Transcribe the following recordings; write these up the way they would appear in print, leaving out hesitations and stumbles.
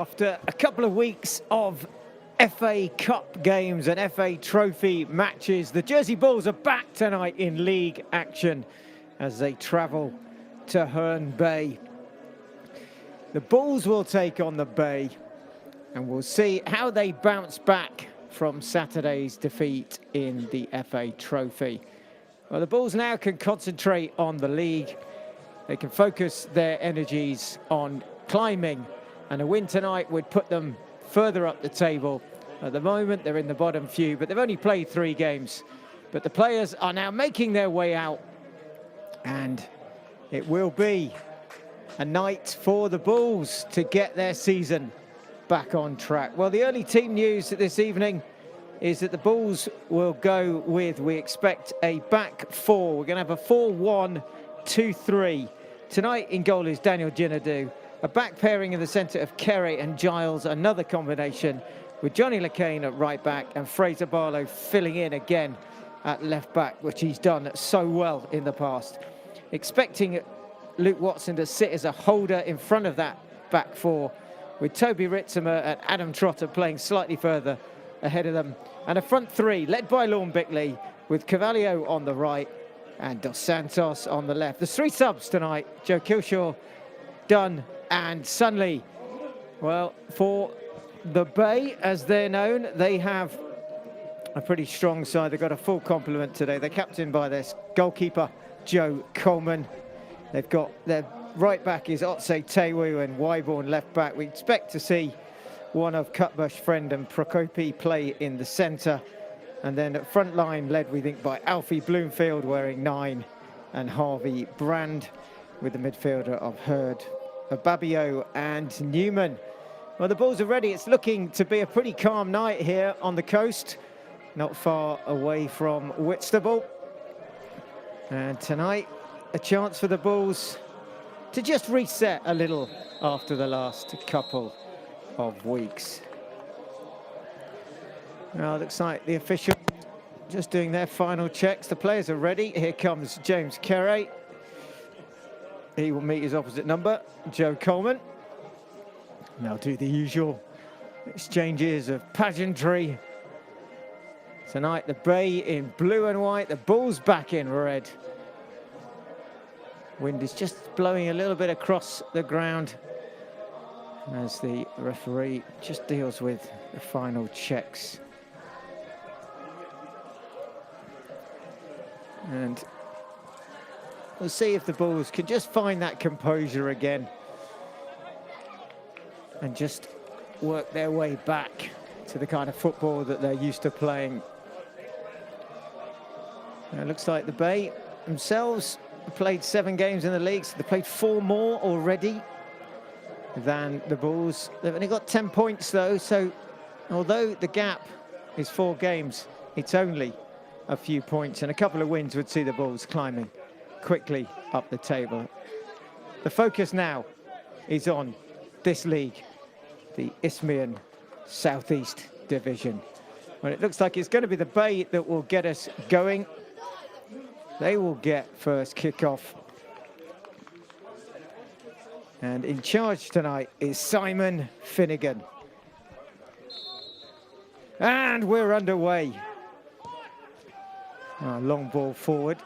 After a couple of weeks of FA Cup games and FA Trophy matches, the Jersey Bulls are back tonight in league action as they travel to Herne Bay. The Bulls will take on the Bay, and we'll see how they bounce back from Saturday's defeat in the FA Trophy. Well, the Bulls now can concentrate on the league. They can focus their energies on climbing, and a win tonight would put them further up the table. At the moment, they're in the bottom few, but they've only played 3 games. But the players are now making their way out, and it will be a night for the Bulls to get their season back on track. Well, the early team news this evening is that the Bulls will go with, we expect, a back 4. We're going to have a 4-1-2-3. Tonight in goal is Daniel Ginadu. A back pairing in the centre of Herne and Giles, another combination with Johnny LeCain at right back and Fraser Barlow filling in again at left back, which he's done so well in the past. Expecting Luke Watson to sit as a holder in front of that back 4, with Toby Ritzimer and Adam Trotter playing slightly further ahead of them. And a front 3 led by Lorne Bickley, with Carvalho on the right and Dos Santos on the left. There's 3 subs tonight: Joe Kilshaw, Dunn and Sunley. Well, for the Bay, as they're known, they have a pretty strong side. They've got a full complement today. They're captained by their goalkeeper, Joe Coleman. They've got their right back is Otse Tewu and Wyborn left back. We expect to see one of Cutbush, Friend and Prokopi play in the centre. And then at front line, led, we think, by Alfie Bloomfield wearing 9 and Harvey Brand, with the midfielder of Hurd, Babio and Newman. Well, the Bulls are ready. It's looking to be a pretty calm night here on the coast, not far away from Whitstable. And tonight, a chance for the Bulls to just reset a little after the last couple of weeks. Now, it looks like the officials just doing their final checks. The players are ready. Here comes James Carey. He will meet his opposite number, Joe Coleman. They'll do the usual exchanges of pageantry. Tonight, the Bay in blue and white, the Bulls back in red. Wind is just blowing a little bit across the ground as the referee just deals with the final checks. And we'll see if the Bulls can just find that composure again and just work their way back to the kind of football that they're used to playing. Now, it looks like the Bay themselves played 7 games in the league, so they played 4 more already than the Bulls. They've only got 10 points though, so although the gap is 4 games, it's only a few points, and a couple of wins would see the Bulls climbing quickly up the table. The focus now is on this league, the Isthmian Southeast Division. Well, it looks like it's going to be the Bay that will get us going. They will get first kickoff. And in charge tonight is Simon Finnegan. And we're underway. Long ball forward.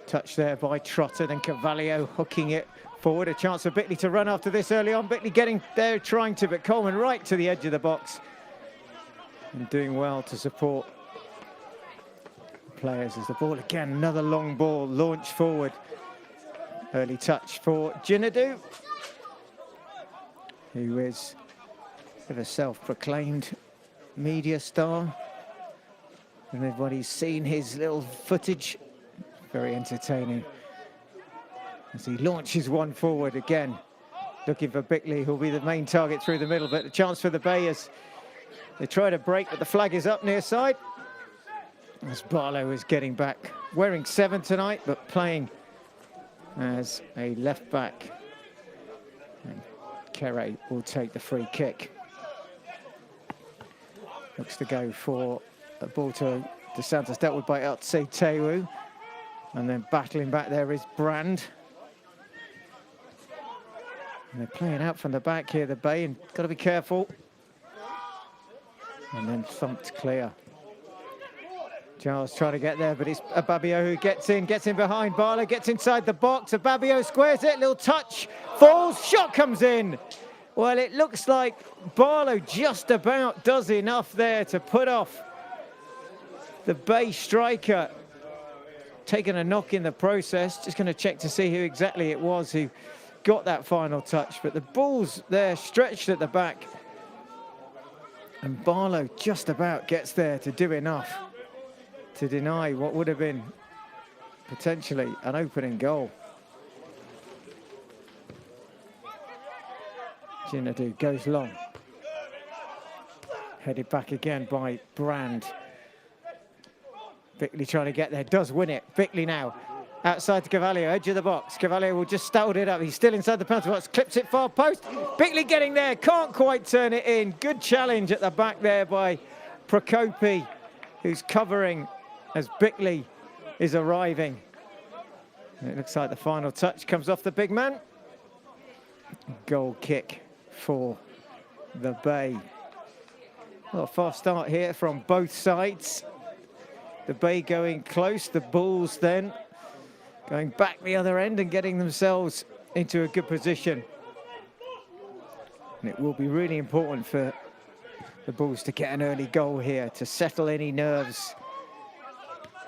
Touch there by Trotter, then Carvalho hooking it forward. A chance for Bickley to run after this early on. Bickley getting there, trying to, but Coleman right to the edge of the box. And doing well to support players as the ball again, another long ball launched forward. Early touch for Ginadu, who is a self-proclaimed media star. And everybody's seen his little footage. Very entertaining as he launches one forward again, looking for Bickley, who'll be the main target through the middle. But a chance for the Bay as they try to break, but the flag is up near side. As Barlow is getting back, wearing 7 tonight, but playing as a left back. And Kere will take the free kick. Looks to go for a ball to Dos Santos, dealt with by Otse Tewu. And then battling back there is Brand. And they're playing out from the back here, the Bay, and got to be careful. And then thumped clear. Giles trying to get there, but it's Ababio who gets in behind. Barlow gets inside the box. Ababio squares it, little touch, falls, shot comes in. Well, it looks like Barlow just about does enough there to put off the Bay striker. Taking a knock in the process. Just going to check to see who exactly it was who got that final touch. But the ball's there, stretched at the back. And Barlow just about gets there to do enough to deny what would have been potentially an opening goal. Ginadu goes long. Headed back again by Brand. Bickley trying to get there, does win it. Bickley now outside to Cavalier, edge of the box. Cavalier will just stout it up. He's still inside the penalty box, clips it far post. Bickley getting there, can't quite turn it in. Good challenge at the back there by Prokopi, who's covering as Bickley is arriving. And it looks like the final touch comes off the big man. Goal kick for the Bay. Well, a fast start here from both sides. The Bay going close, the Bulls then going back the other end and getting themselves into a good position. And it will be really important for the Bulls to get an early goal here to settle any nerves.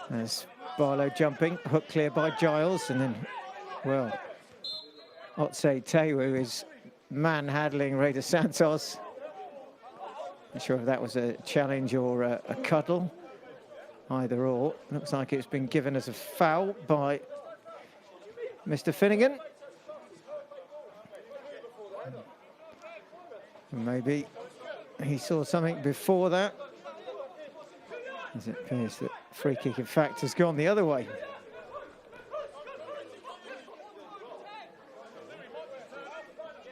As Barlow jumping, hook clear by Giles, and then, well, Otse Tewu is manhandling Ray dos Santos. Not sure if that was a challenge or a cuddle. Either or. Looks like it's been given as a foul by Mr. Finnegan. Maybe he saw something before that, as it appears that free kick in fact has gone the other way.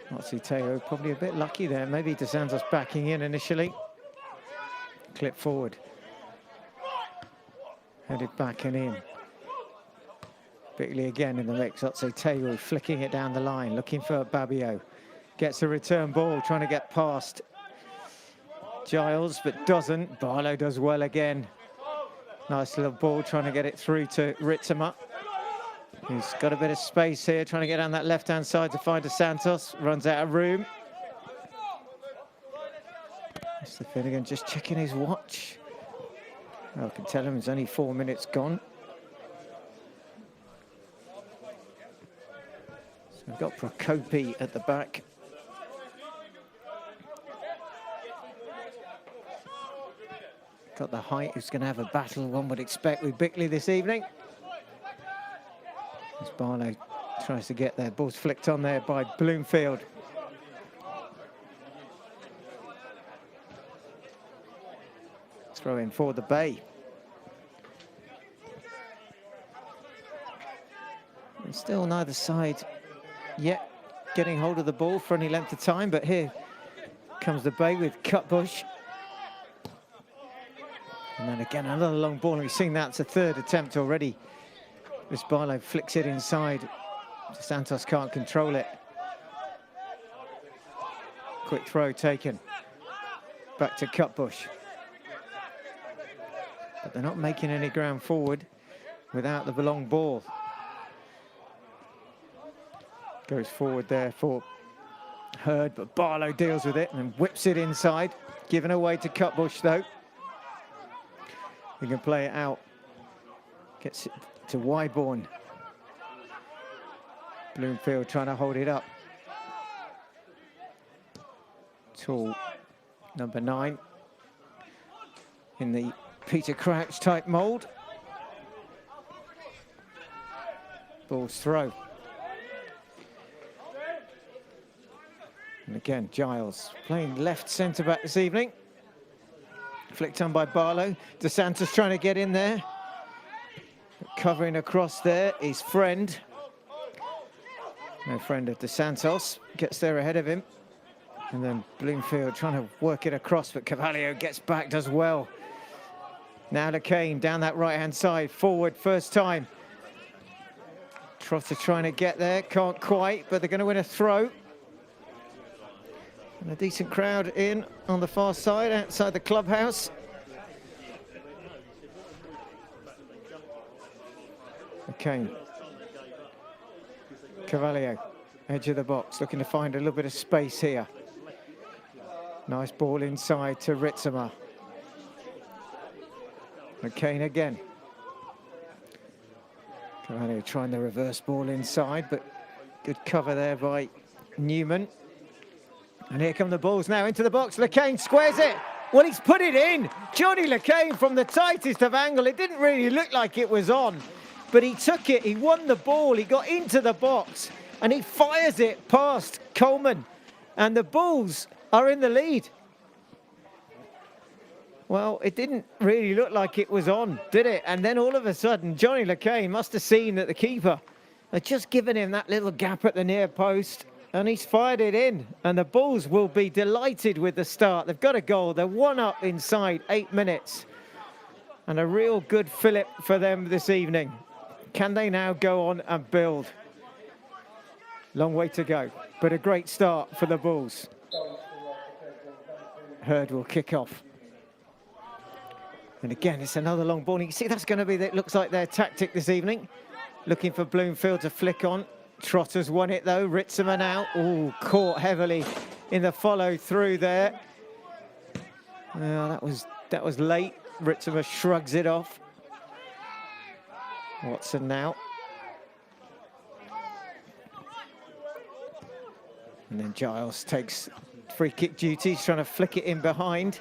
Otse probably a bit lucky there. Maybe dos Santos backing in initially. Clip forward. Headed back and in. Bickley again in the mix. Otse flicking it down the line, looking for Babio. Gets a return ball, trying to get past Giles, but doesn't. Barlow does well again. Nice little ball, trying to get it through to Ritzema. He's got a bit of space here, trying to get down that left-hand side to find dos Santos. Runs out of room. Mr. Finnegan just checking his watch. I can tell him it's only 4 minutes gone. So we've got Prokopi at the back. Got the height, who's going to have a battle, one would expect, with Bickley this evening. As Barlow tries to get there, ball's flicked on there by Bloomfield. Throw in for the Bay. And still neither side yet getting hold of the ball for any length of time, but here comes the Bay with Cutbush. And then again, another long ball, and we've seen that's a third attempt already. This Barlow flicks it inside. dos Santos can't control it. Quick throw taken. Back to Cutbush. But they're not making any ground forward without the long ball. Goes forward there for Herd, but Barlow deals with it and whips it inside. Given away to Cutbush though. He can play it out. Gets it to Wyborn. Bloomfield trying to hold it up. Tall, number 9. In the Peter Crouch type mould. Ball's throw. And again, Giles playing left centre-back this evening. Flicked on by Barlow. Dos Santos trying to get in there. Covering across there is Friend. No friend of dos Santos. Gets there ahead of him. And then Bloomfield trying to work it across, but Cavalier gets back, does well. Now to Kane down that right-hand side. Forward, first time. Trotter trying to get there. Can't quite, but they're going to win a throw. A decent crowd in on the far side, outside the clubhouse. Okay. Cavalier, edge of the box, looking to find a little bit of space here. Nice ball inside to Ritzema. McCain again. Cavalier trying the reverse ball inside, but good cover there by Newman. And here come the balls now into the box. LeCain squares it. Well, he's put it in. Johnny LeCain from the tightest of angle. It didn't really look like it was on, but he took it. He won the ball. He got into the box and he fires it past Coleman. And the Bulls are in the lead. Well, it didn't really look like it was on, did it? And then all of a sudden, Johnny LeCain must have seen that the keeper had just given him that little gap at the near post, and he's fired it in. And the Bulls will be delighted with the start. They've got a goal. They're 1-up inside 8 minutes. And a real good fillip for them this evening. Can they now go on and build? Long way to go, but a great start for the Bulls. Herd will kick off. And again, it's another long ball. You can see that's going to be, it looks like their tactic this evening. Looking for Bloomfield to flick on. Trotter's won it though. Ritzema now. Oh, caught heavily in the follow through there. That was late. Ritzema shrugs it off. Watson now. And then Giles takes free kick duty. He's trying to flick it in behind.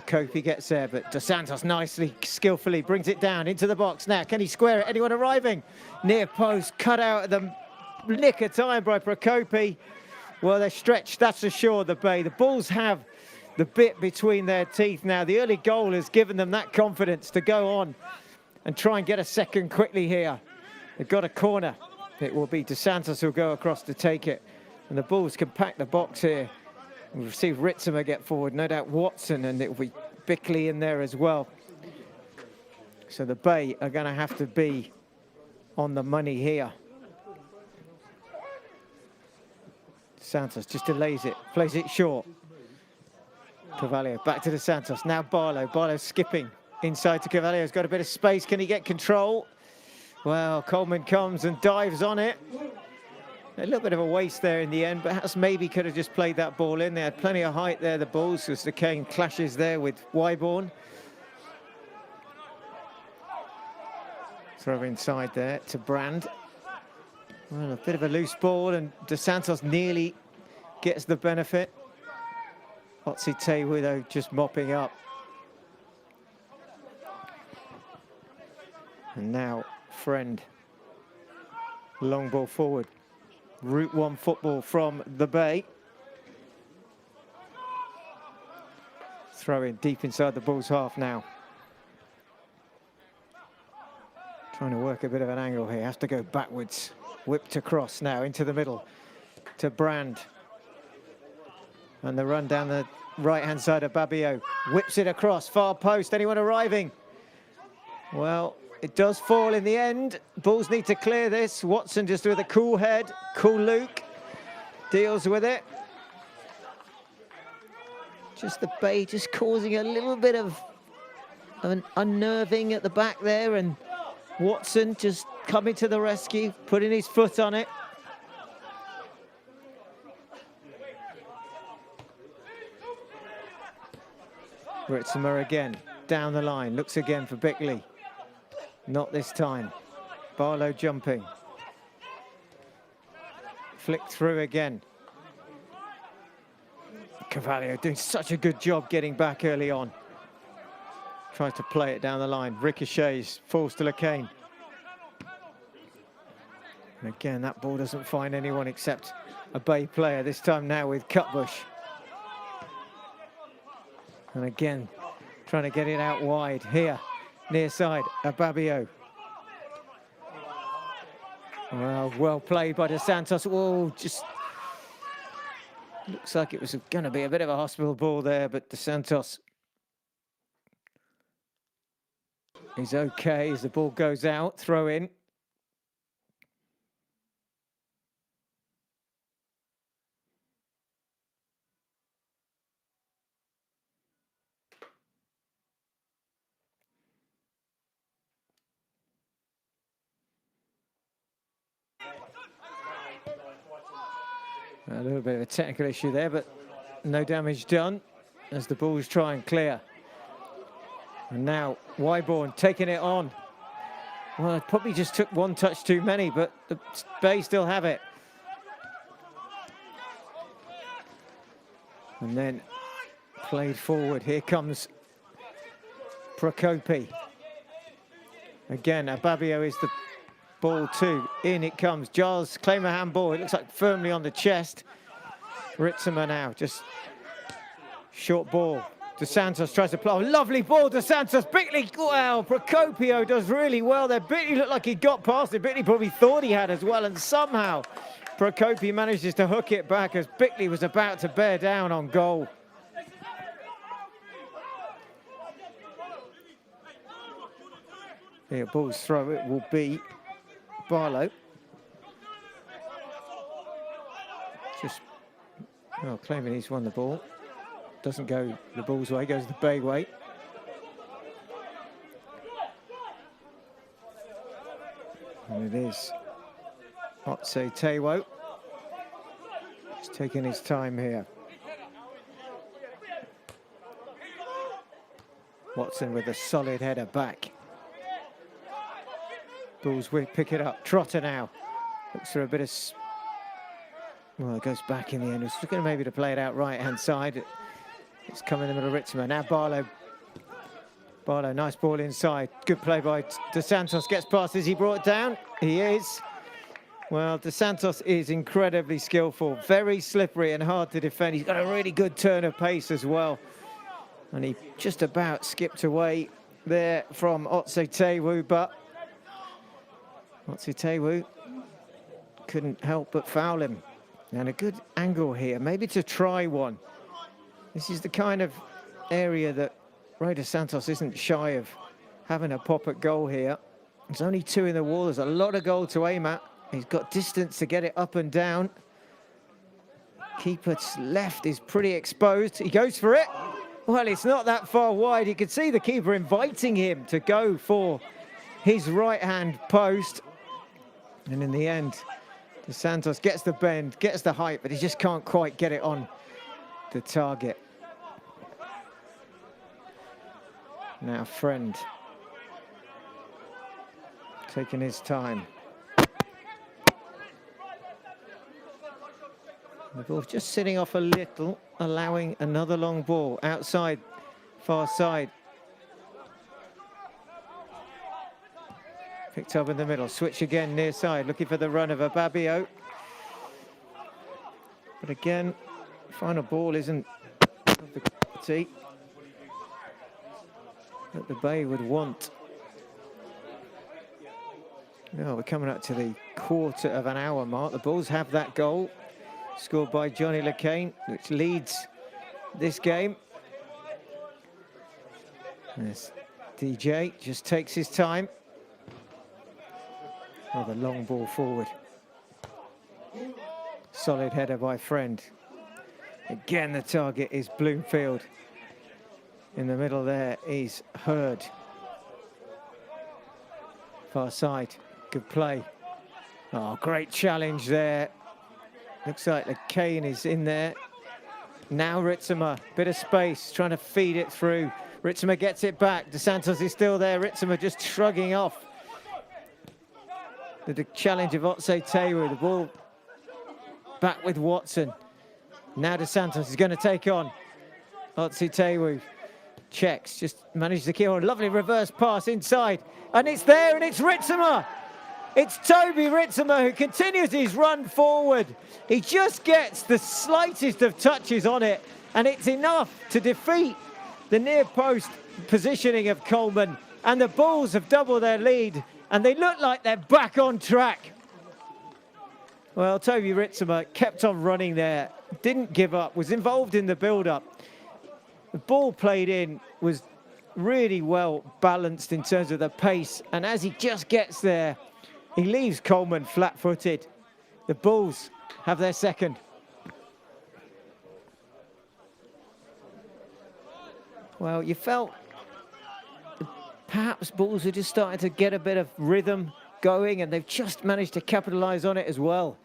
Kopi gets there, but Dos Santos nicely, skillfully brings it down into the box. Now, can he square it? Anyone arriving? Near post, cut out at the nick of time by Procopi. Well, they're stretched, that's assured, the Bay. The Bulls have the bit between their teeth now. The early goal has given them that confidence to go on and try and get a second quickly here. They've got a corner. It will be Dos Santos who'll go across to take it. And the Bulls can pack the box here. We'll see Ritzema get forward, no doubt Watson, and it will be Bickley in there as well. So the Bay are going to have to be on the money here. Santos just delays it, plays it short. Cavalier back to Dos Santos, now Barlow. Barlow's skipping inside to Cavalier, has got a bit of space, can he get control? Well, Coleman comes and dives on it. A little bit of a waste there in the end, perhaps maybe could have just played that ball in. They had plenty of height there, the Bulls, as the Kane clashes there with Wyborn. Throw inside there to Brand. Well, a bit of a loose ball, and Dos Santos nearly gets the benefit. Otzi Tewu, though, just mopping up. And now, Friend. Long ball forward. Route 1 football from the Bay. Throw in deep inside the Bulls' half now. Trying to work a bit of an angle here. Has to go backwards. Whipped across now into the middle to Brand. And the run down the right-hand side of Babio. Whips it across, far post. Anyone arriving? Well, it does fall in the end. Bulls need to clear this. Watson just with a cool head. Cool Luke deals with it. Just the Bay just causing a little bit of an unnerving at the back there, and Watson just coming to the rescue, putting his foot on it. Ritzema again, down the line, looks again for Bickley. Not this time. Barlow jumping. Flick through again. Cavalier doing such a good job getting back early on. Tries to play it down the line. Ricochets, falls to LeCain. And again, that ball doesn't find anyone except a Bay player, this time now with Cutbush. And again, trying to get it out wide here. Near side, Ababio. Well played by Dos Santos. Oh, just looks like it was going to be a bit of a hospital ball there, but Dos Santos is okay as the ball goes out. Throw in. A little bit of a technical issue there, but no damage done as the Bulls try and clear. And now Wyborn taking it on. Well, it probably just took one touch too many, but the Bay still have it. And then played forward. Here comes Prokopi. Again, Ababio is the ball too. In it comes. Giles claim a handball. It looks like firmly on the chest. Ritzema now, just short ball. Dos Santos tries to play. Oh, lovely ball, Dos Santos. Bickley, well, Procopio does really well there. Bickley looked like he got past it. Bickley probably thought he had as well, and somehow Prokopi manages to hook it back as Bickley was about to bear down on goal. The Bulls throw it will be Barlow. Just claiming he's won the ball. Doesn't go the Bulls' way, goes the Bay way. And it is Otse Tewo. He's taking his time here. Watson with a solid header back. Bulls will pick it up. Trotter now. Looks for a bit of... Well, it goes back in the end. It's going to maybe to play it out right-hand side. It's coming in the middle of Ritzema. Now Barlow. Barlow, nice ball inside. Good play by Dos Santos. Gets past. Is he brought down? He is. Well, Dos Santos is incredibly skillful. Very slippery and hard to defend. He's got a really good turn of pace as well. And he just about skipped away there from Otse Tewo, but Otse Tewo couldn't help but foul him. And a good angle here, maybe to try one. This is the kind of area that Ray Dos Santos isn't shy of having a pop at goal here. There's only two in the wall. There's a lot of goal to aim at. He's got distance to get it up and down. Keeper's left is pretty exposed. He goes for it. Well, it's not that far wide. You can see the keeper inviting him to go for his right-hand post. And in the end, Dos Santos gets the bend, gets the height, but he just can't quite get it on the target. Now Friend taking his time. The ball just sitting off a little, allowing another long ball outside, far side. Picked up in the middle, switch again near side, looking for the run of Ababio. But again, final ball isn't of the quality that the Bay would want. Now we're coming up to the quarter of an hour mark. The Bulls have that goal scored by Johnny LeCain, which leads this game. As DJ just takes his time. Another long ball forward. Solid header by Friend. Again, the target is Bloomfield. In the middle there is Hurd. Far side, good play. Oh, great challenge there. Looks like LeCain is in there. Now Ritzema, bit of space, trying to feed it through. Ritzema gets it back. Dos Santos is still there. Ritzema just shrugging off the challenge of Otse Tewo. The ball back with Watson. Now Dos Santos is going to take on Otse Tewo. Checks, just managed to kill a lovely reverse pass inside. And it's there, and it's Ritzema. It's Toby Ritzema who continues his run forward. He just gets the slightest of touches on it, and it's enough to defeat the near post positioning of Coleman. And the Bulls have doubled their lead, and they look like they're back on track. Well, Toby Ritzema kept on running there, didn't give up, was involved in the build-up. The ball played in was really well balanced in terms of the pace, and as he just gets there, he leaves Coleman flat-footed. The Bulls have their second. Well, you felt perhaps Bulls are just starting to get a bit of rhythm going, and they've just managed to capitalise on it as well.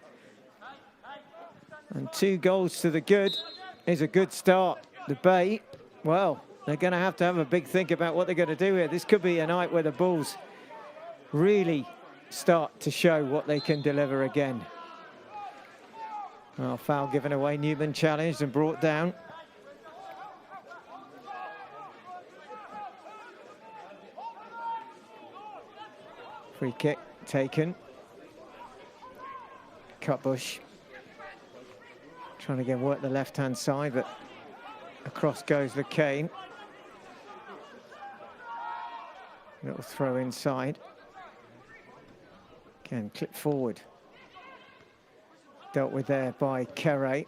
And 2 goals to the good is a good start. The Bay, well, they're going to have a big think about what they're going to do here. This could be a night where the Bulls really start to show what they can deliver again. Well, foul given away. Newman challenged and brought down. Free kick taken. Cutbush trying to again work the left-hand side, but across goes Kane. Little throw inside. Again, clip forward. Dealt with there by Herne.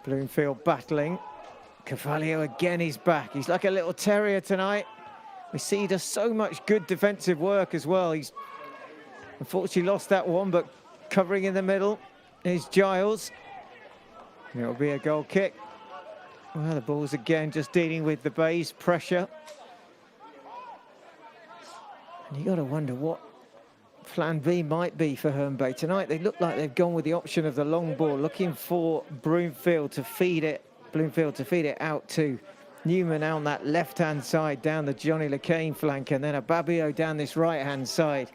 Bloomfield battling. Cavallio again, he's back. He's like a little terrier tonight. We see he does so much good defensive work as well. He's unfortunately lost that one, but covering in the middle is Giles. It'll be a goal kick. Well, the Bulls again just dealing with the Bay's pressure. And you got to wonder what plan B might be for Herne Bay tonight. They look like they've gone with the option of the long ball, looking for Bloomfield to feed it. Bloomfield to feed it out to Newman on that left-hand side, down the Johnny LeCain flank, and then a Babio down this right-hand side,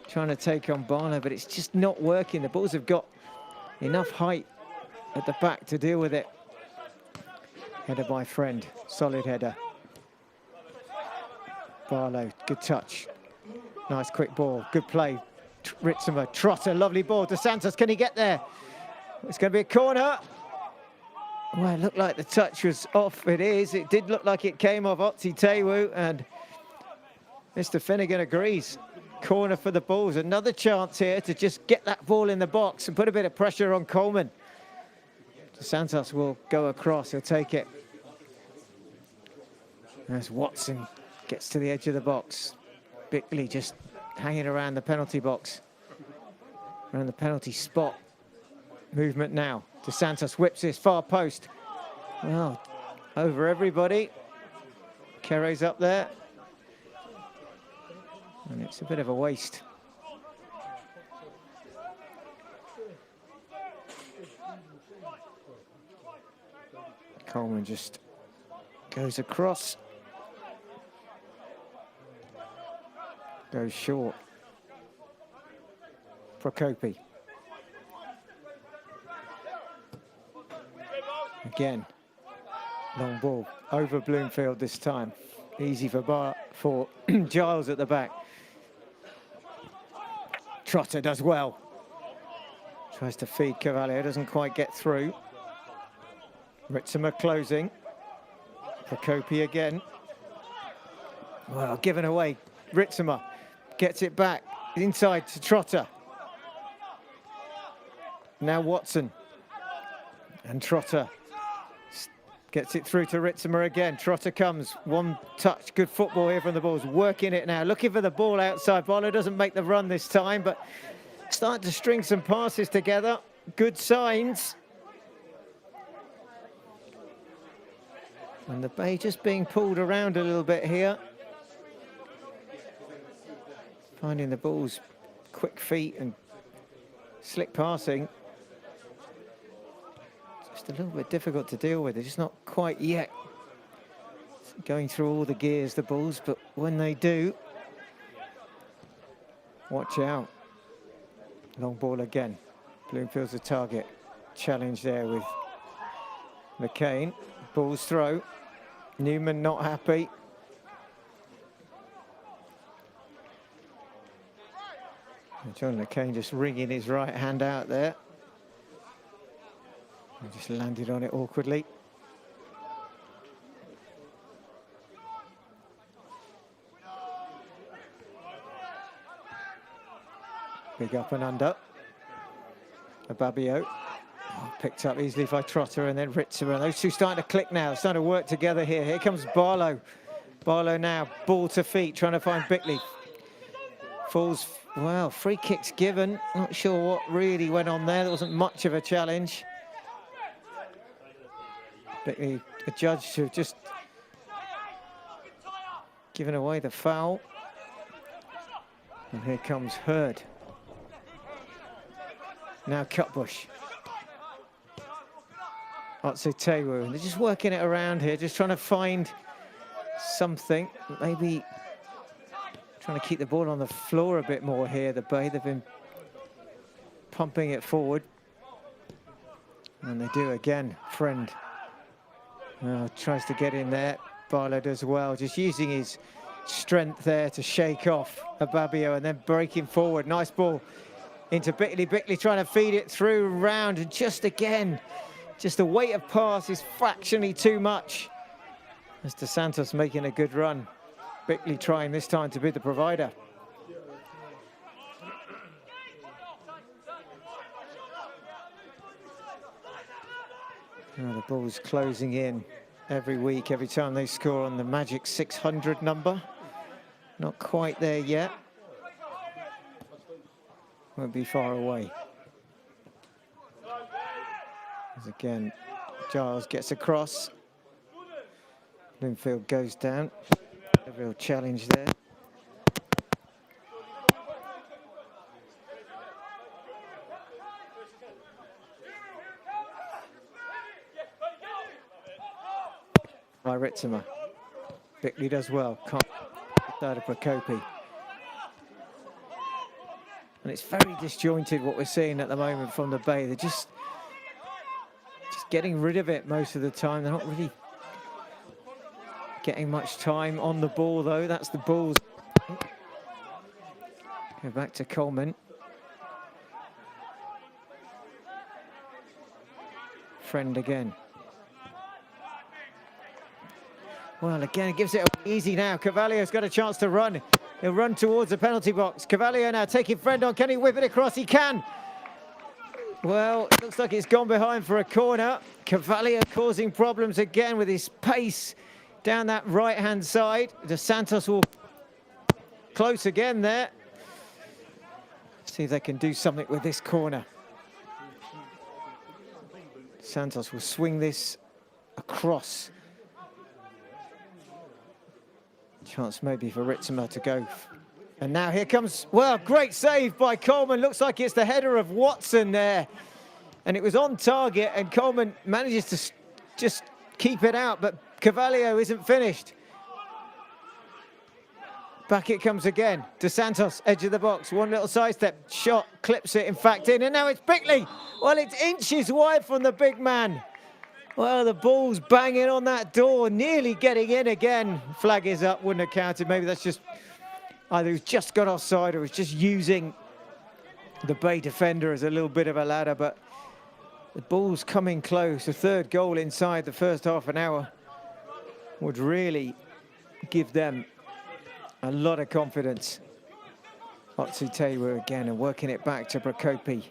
trying to take on Barlow, but it's just not working. The Bulls have got enough height at the back to deal with it. Header by Friend, solid header. Barlow, good touch. Nice quick ball, good play. Ritzimer, Trotter, lovely ball to Santos. Can he get there? It's going to be a corner. Well, it looked like the touch was off. It is. It did look like it came off Otzi Tewu, and Mr. Finnegan agrees. Corner for the Bulls. Another chance here to just get that ball in the box and put a bit of pressure on Coleman. Santos will go across. He'll take it. As Watson gets to the edge of the box. Bickley just hanging around the penalty box, around the penalty spot. Movement now. DeSantos whips his far post. Well, over everybody. Kere's up there. And it's a bit of a waste. Coleman just goes across. Goes short. Procopi. Again, long ball over Bloomfield this time. Easy for Giles at the back. Trotter does well. Tries to feed Cavallio, doesn't quite get through. Ritzimer closing. Procopi again. Well, given away. Ritzimer gets it back inside to Trotter. Now Watson. And Trotter gets it through to Ritzimer again. Trotter comes, one touch, good football here from the Bulls, working it now, looking for the ball outside. Barlow doesn't make the run this time, but starting to string some passes together. Good signs. And the Bay just being pulled around a little bit here. Finding the Bulls' quick feet and slick passing. Just a little bit difficult to deal with. They're just not quite yet going through all the gears, the Bulls, but when they do, watch out. Long ball again. Bloomfield's the target. Challenge there with LeCain. Bulls throw. Newman not happy. And John LeCain just wringing his right hand out there. And just landed on it awkwardly. Big up and under. Babio. Picked up easily by Trotter and then Ritzimer. Those two starting to click now, starting to work together here. Here comes Barlow. Barlow now, ball to feet, trying to find Bickley. Falls, well, free kicks given. Not sure what really went on there. There wasn't much of a challenge. Bickley, a judge to have just given away the foul. And here comes Hurd. Now Cutbush. Otsutewu. They're just working it around here, just trying to find something. Maybe trying to keep the ball on the floor a bit more here, the Bay. They've been pumping it forward. And they do again. Friend tries to get in there. Barlow does well, just using his strength there to shake off Ababio and then breaking forward. Nice ball into Bickley. Bickley trying to feed it through round, and just again, just the weight of pass is fractionally too much. As Dos Santos making a good run. Bickley trying this time to be the provider. Oh, the ball's closing in every week, every time they score on the magic 600 number. Not quite there yet. Won't be far away. As again, Giles gets across. Bloomfield goes down. A real challenge there. By Ritzema. Bickley does well. Can't side of Procopi. And it's very disjointed what we're seeing at the moment from the Bay. They're just getting rid of it most of the time. They're not really getting much time on the ball, though. That's the Bulls. Go back to Coleman. Friend again. Well, again, it gives it easy now. Cavalio's got a chance to run. He'll run towards the penalty box. Cavalio now taking Friend on. Can he whip it across? He can. Well, it looks like it's gone behind for a corner. Cavalio causing problems again with his pace down that right-hand side. Dos Santos will close again there. See if they can do something with this corner. Santos will swing this across. Chance maybe for Ritzema to go. And now here comes, well, great save by Coleman. Looks like it's the header of Watson there. And it was on target, and Coleman manages to just keep it out, but Cavalio isn't finished. Back it comes again. Dos Santos, edge of the box. One little sidestep, shot, clips it in fact in, and now it's Bickley. Well, it's inches wide from the big man. Well, the ball's banging on that door, nearly getting in again. Flag is up, wouldn't have counted. Maybe that's just either he's just got offside or he's just using the Bay defender as a little bit of a ladder, but the ball's coming close. A third goal inside the first half an hour would really give them a lot of confidence. Otsutewu again and working it back to Procopi.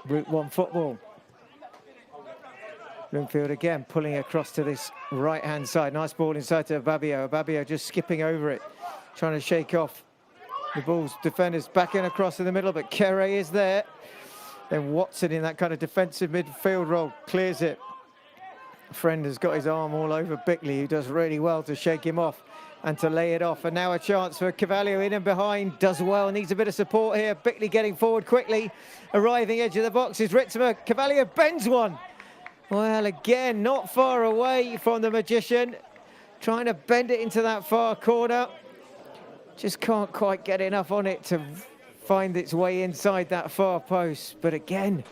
Route 1 football. Bloomfield again pulling across to this right-hand side. Nice ball inside to Ababio. Ababio just skipping over it, trying to shake off the Bulls defenders. Back in across in the middle, but Kere is there. Then Watson in that kind of defensive midfield role clears it. Friend has got his arm all over Bickley, who does really well to shake him off and to lay it off. And now a chance for Cavalio in and behind. Does well, needs a bit of support here. Bickley getting forward quickly. Arriving edge of the box is Ritzema. Cavalio bends one. Well, again, not far away from the magician. Trying to bend it into that far corner. Just can't quite get enough on it to find its way inside that far post. But again,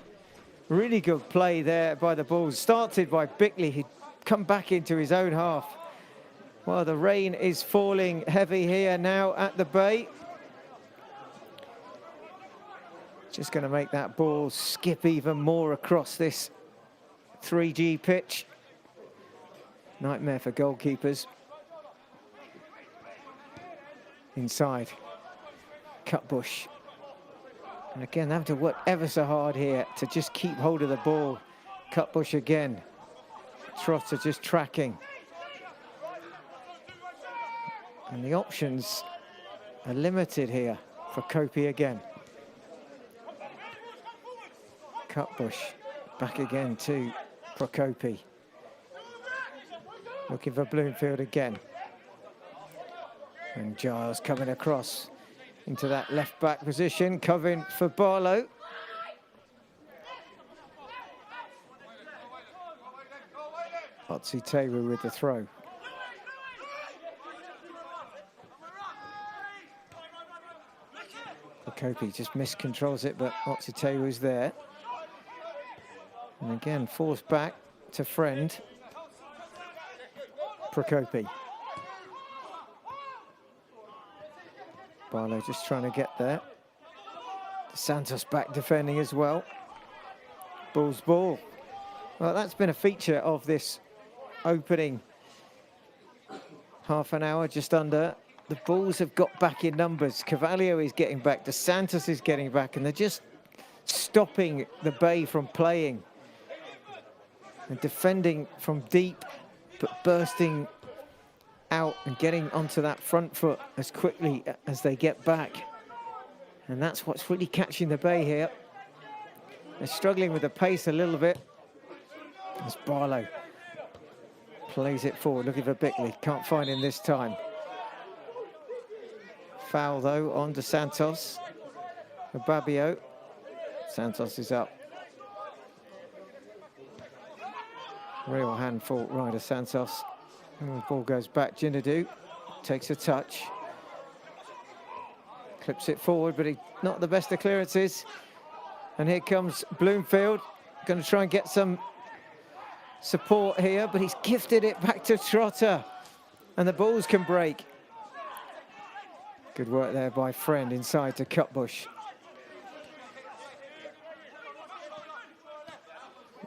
really good play there by the Bulls. Started by Bickley, who'd come back into his own half. Well, the rain is falling heavy here now at the Bay. Just going to make that ball skip even more across this 3G pitch. Nightmare for goalkeepers. Inside. Cutbush. And again, they have to work ever so hard here to just keep hold of the ball. Cutbush again. Trotter just tracking. And the options are limited here for Kopi again. Cutbush back again to Procopi. Looking for Bloomfield again. And Giles coming across. into that left-back position, covering for Barlow. Otsi-Tewu with the throw. Prokopi just miscontrols it, but Otsi-Tewu is there. And again, forced back to Friend. Prokopi. Barlow just trying to get there. Santos back defending as well. Bull's ball. Well, that's been a feature of this opening half an hour, just under. The Bulls have got back in numbers. Carvalho is getting back. De Santos is getting back, and they're just stopping the Bay from playing. And defending from deep, but bursting out and getting onto that front foot as quickly as they get back. And that's what's really catching the Bay here. They're struggling with the pace a little bit. As Barlow plays it forward, looking for Bickley. Can't find him this time. Foul, though, on De Santos. Babio. Santos is up. Real handful, Ryder Santos. And the ball goes back. Jinadu takes a touch. Clips it forward, but not the best of clearances. And here comes Bloomfield. Going to try and get some support here, but he's gifted it back to Trotter. And the Bulls can break. Good work there by Friend inside to Cutbush.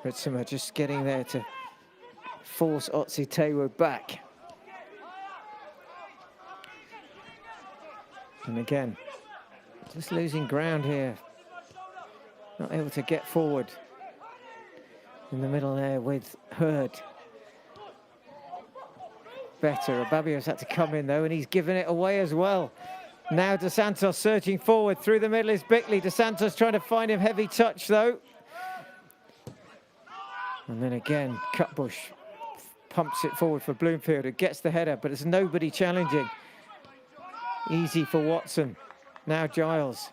Ritzimer just getting there to force Otsi-Tewu back. And again, just losing ground here. Not able to get forward. In the middle there with Herd. Better. Babio's had to come in though, and he's given it away as well. Now De Santos surging forward. Through the middle is Bickley. De Santos trying to find him. Heavy touch though. And then again, Cutbush pumps it forward for Bloomfield, who gets the header, but there's nobody challenging. Easy for Watson. Now Giles.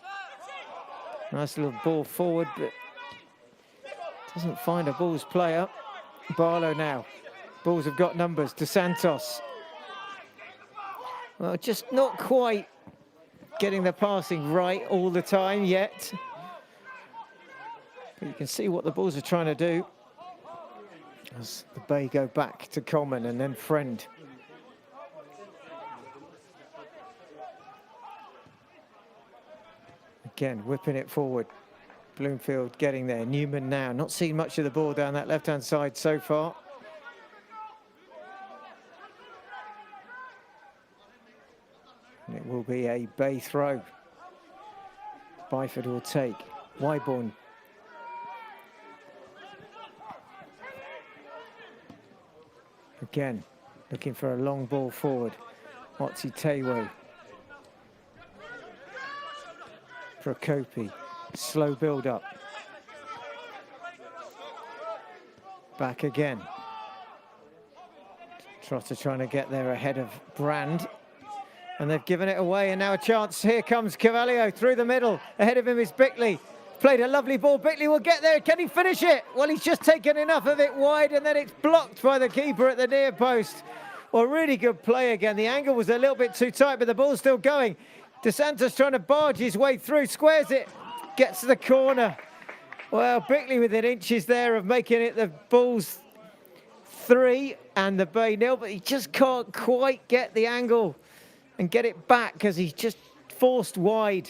Nice little ball forward, but doesn't find a Bulls player. Barlow now. Bulls have got numbers. De Santos. Well, just not quite getting the passing right all the time yet. But you can see what the Bulls are trying to do. As the Bay go back to Coleman and then Friend. Again, whipping it forward. Bloomfield getting there. Newman now. Not seeing much of the ball down that left-hand side so far. And it will be a Bay throw. Byford will take. Wyborn. Again, looking for a long ball forward. Otsi-Tewu. Prokopi. Slow build-up. Back again. Trotter trying to get there ahead of Brand. And they've given it away, and now a chance. Here comes Carvalho through the middle. Ahead of him is Bickley. Played a lovely ball. Bickley will get there. Can he finish it? Well, he's just taken enough of it wide, and then it's blocked by the keeper at the near post. Well, really good play again. The angle was a little bit too tight, but the ball's still going. De Santos trying to barge his way through, squares it, gets to the corner. Well, Bickley within inches there of making it the Bulls 3 and the Bay 0, but he just can't quite get the angle and get it back because he's just forced wide.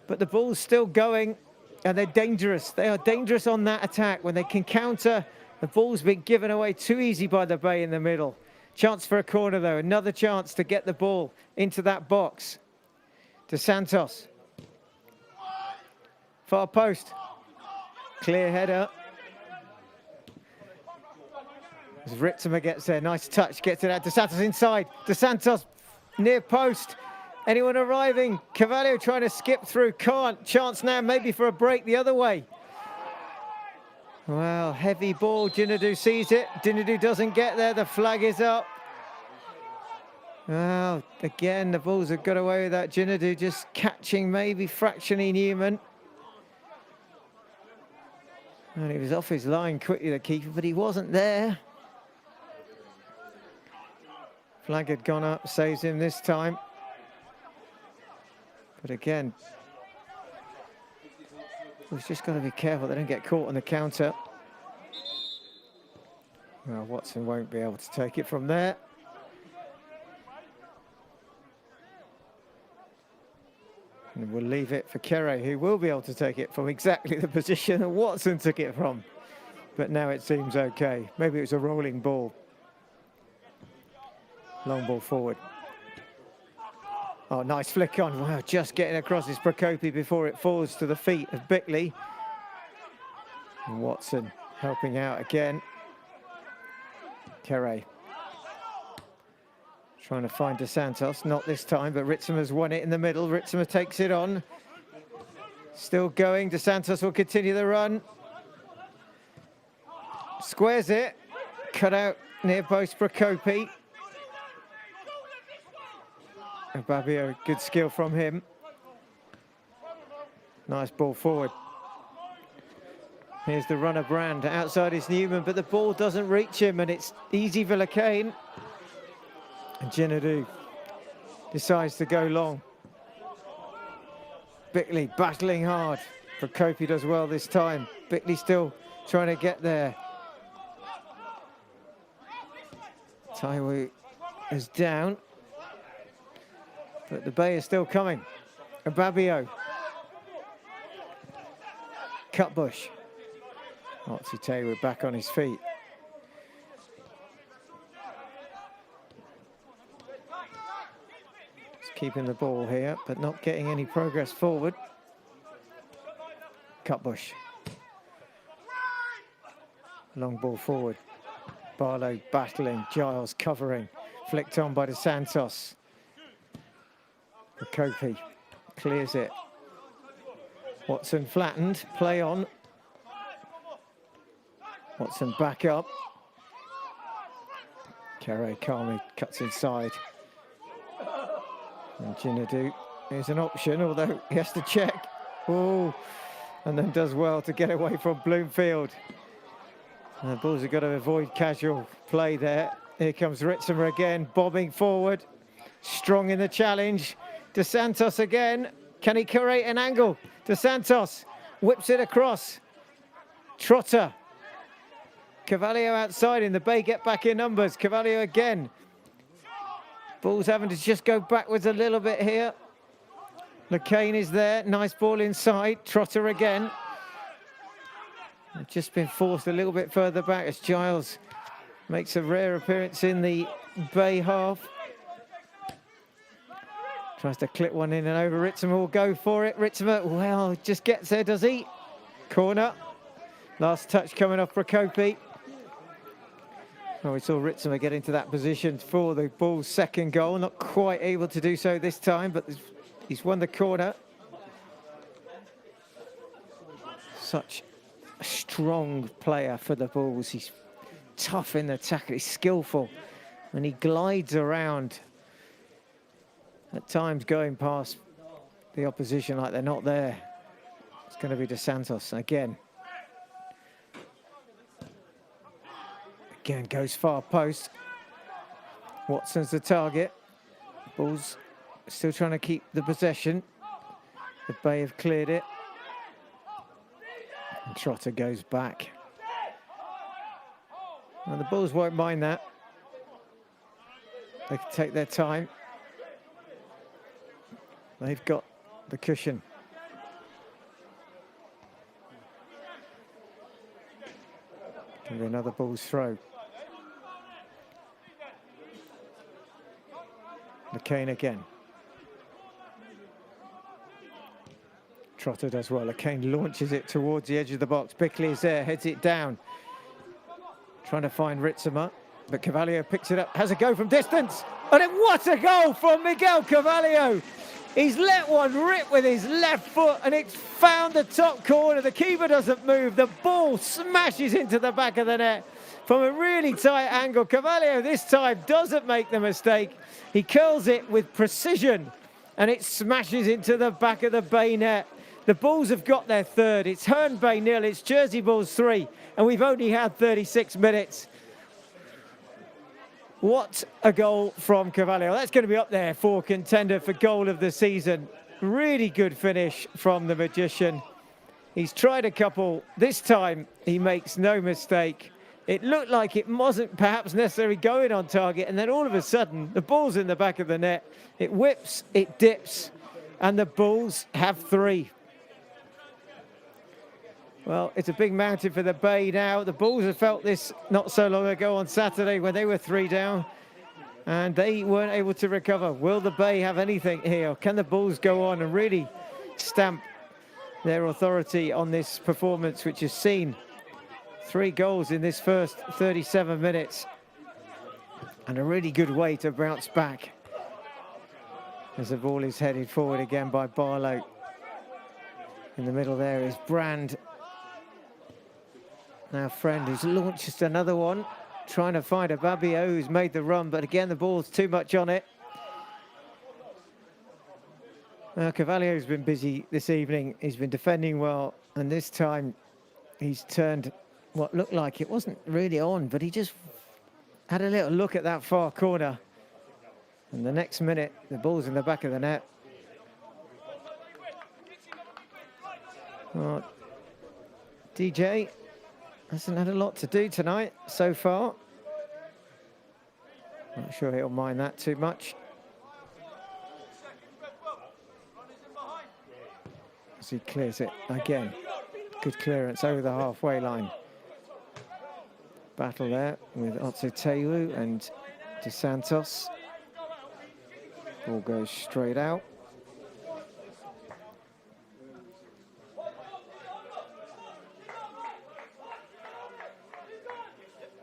But the Bulls still going, and they're dangerous. They are dangerous on that attack when they can counter. The ball's been given away too easy by the Bay in the middle. Chance for a corner though, another chance to get the ball into that box. De Santos. Far post. Clear header. As Ritzimer gets there, nice touch, gets it out. De Santos inside. De Santos near post. Anyone arriving? Carvalho trying to skip through, can't. Chance now maybe for a break the other way. Well, heavy ball, Jinadu sees it. Jinadu doesn't get there, the flag is up. Well, again, the Bulls have got away with that. Ginadu just catching maybe fractionally Newman. And he was off his line quickly, the keeper, but he wasn't there. Flag had gone up, saves him this time. But again, we've just got to be careful they don't get caught on the counter. Well, Watson won't be able to take it from there. And we'll leave it for Kere, who will be able to take it from exactly the position that Watson took it from. But now it seems okay. Maybe it was a rolling ball. Long ball forward. Oh, nice flick on. Wow, just getting across is Prokopi before it falls to the feet of Bickley. And Watson helping out again. Kere trying to find Dos Santos, not this time, but Ritzimer's won it in the middle. Ritzimer takes it on. Still going, Dos Santos will continue the run. Squares it, cut out near post Prokopi. Babio, good skill from him. Nice ball forward. Here's the runner Brand, outside is Newman, but the ball doesn't reach him, and it's easy for Lacane. And Ginadu decides to go long. Bickley battling hard. Prokopi does well this time. Bickley still trying to get there. Taiwu is down. But the Bay is still coming. Babio. Cutbush. Taiwu back on his feet. Keeping the ball here, but not getting any progress forward. Cutbush. Long ball forward. Barlow battling, Giles covering. Flicked on by Dos Santos. Prokopi clears it. Watson flattened, play on. Watson back up. Kere calmly cuts inside. And Ginadu is an option, although he has to check. Oh, and then does well to get away from Bloomfield. And the Bulls have got to avoid casual play there. Here comes Ritzimer again, bobbing forward. Strong in the challenge. Dos Santos again. Can he create an angle? Dos Santos whips it across. Trotter. Cavallio outside in the Bay, get back in numbers. Cavallio again. Bulls having to just go backwards a little bit here. Lacane is there. Nice ball inside. Trotter again. They've just been forced a little bit further back as Giles makes a rare appearance in the Bay half. Tries to clip one in and over. Ritzimer will go for it. Ritzimer, well, just gets there, does he? Corner. Last touch coming off Prokopi. Well, we saw Ritzimer get into that position for the Bulls' second goal. Not quite able to do so this time, but he's won the corner. Such a strong player for the Bulls. He's tough in the tackle. He's skillful. And he glides around, at times going past the opposition like they're not there. It's going to be Dos Santos again. Again, goes far post. Watson's the target. Bulls still trying to keep the possession. The Bay have cleared it. And Trotter goes back. And the Bulls won't mind that. They can take their time. They've got the cushion. Can be another Bulls throw. Lacane again. Trotter does well. Lacane launches it towards the edge of the box. Bickley is there, heads it down. Trying to find Ritzimer, but Cavallio picks it up, has a go from distance. And then what a goal from Miguel Cavallio! He's let one rip with his left foot and it's found the top corner. The keeper doesn't move. The ball smashes into the back of the net from a really tight angle. Carvalho this time doesn't make the mistake. He curls it with precision and it smashes into the back of the Bay net. The Bulls have got their third. It's Herne Bay 0, it's Jersey Bulls 3, and we've only had 36 minutes. What a goal from Carvalho. That's going to be up there for contender for goal of the season. Really good finish from the Magician. He's tried a couple. This time, he makes no mistake. It looked like it wasn't perhaps necessarily going on target, and then all of a sudden, the ball's in the back of the net. It whips, it dips, and the Bulls have 3. Well, it's a big mountain for the Bay now. The Bulls have felt this not so long ago on Saturday when they were 3 down and they weren't able to recover. Will the Bay have anything here? Can the Bulls go on and really stamp their authority on this performance, which has seen 3 goals in this first 37 minutes and a really good way to bounce back as the ball is headed forward again by Barlow. In the middle there is Brand. Now Friend, who's launched just another one, trying to find a Babio who's made the run, but again the ball's too much on it. Now Carvalho's been busy this evening. He's been defending well, and this time he's turned what looked like it wasn't really on, but he just had a little look at that far corner. And the next minute, the ball's in the back of the net. Well, DJ hasn't had a lot to do tonight so far. Not sure he'll mind that too much. As he clears it again. Good clearance over the halfway line. Battle there with Otsuteu and De Santos. Ball goes straight out.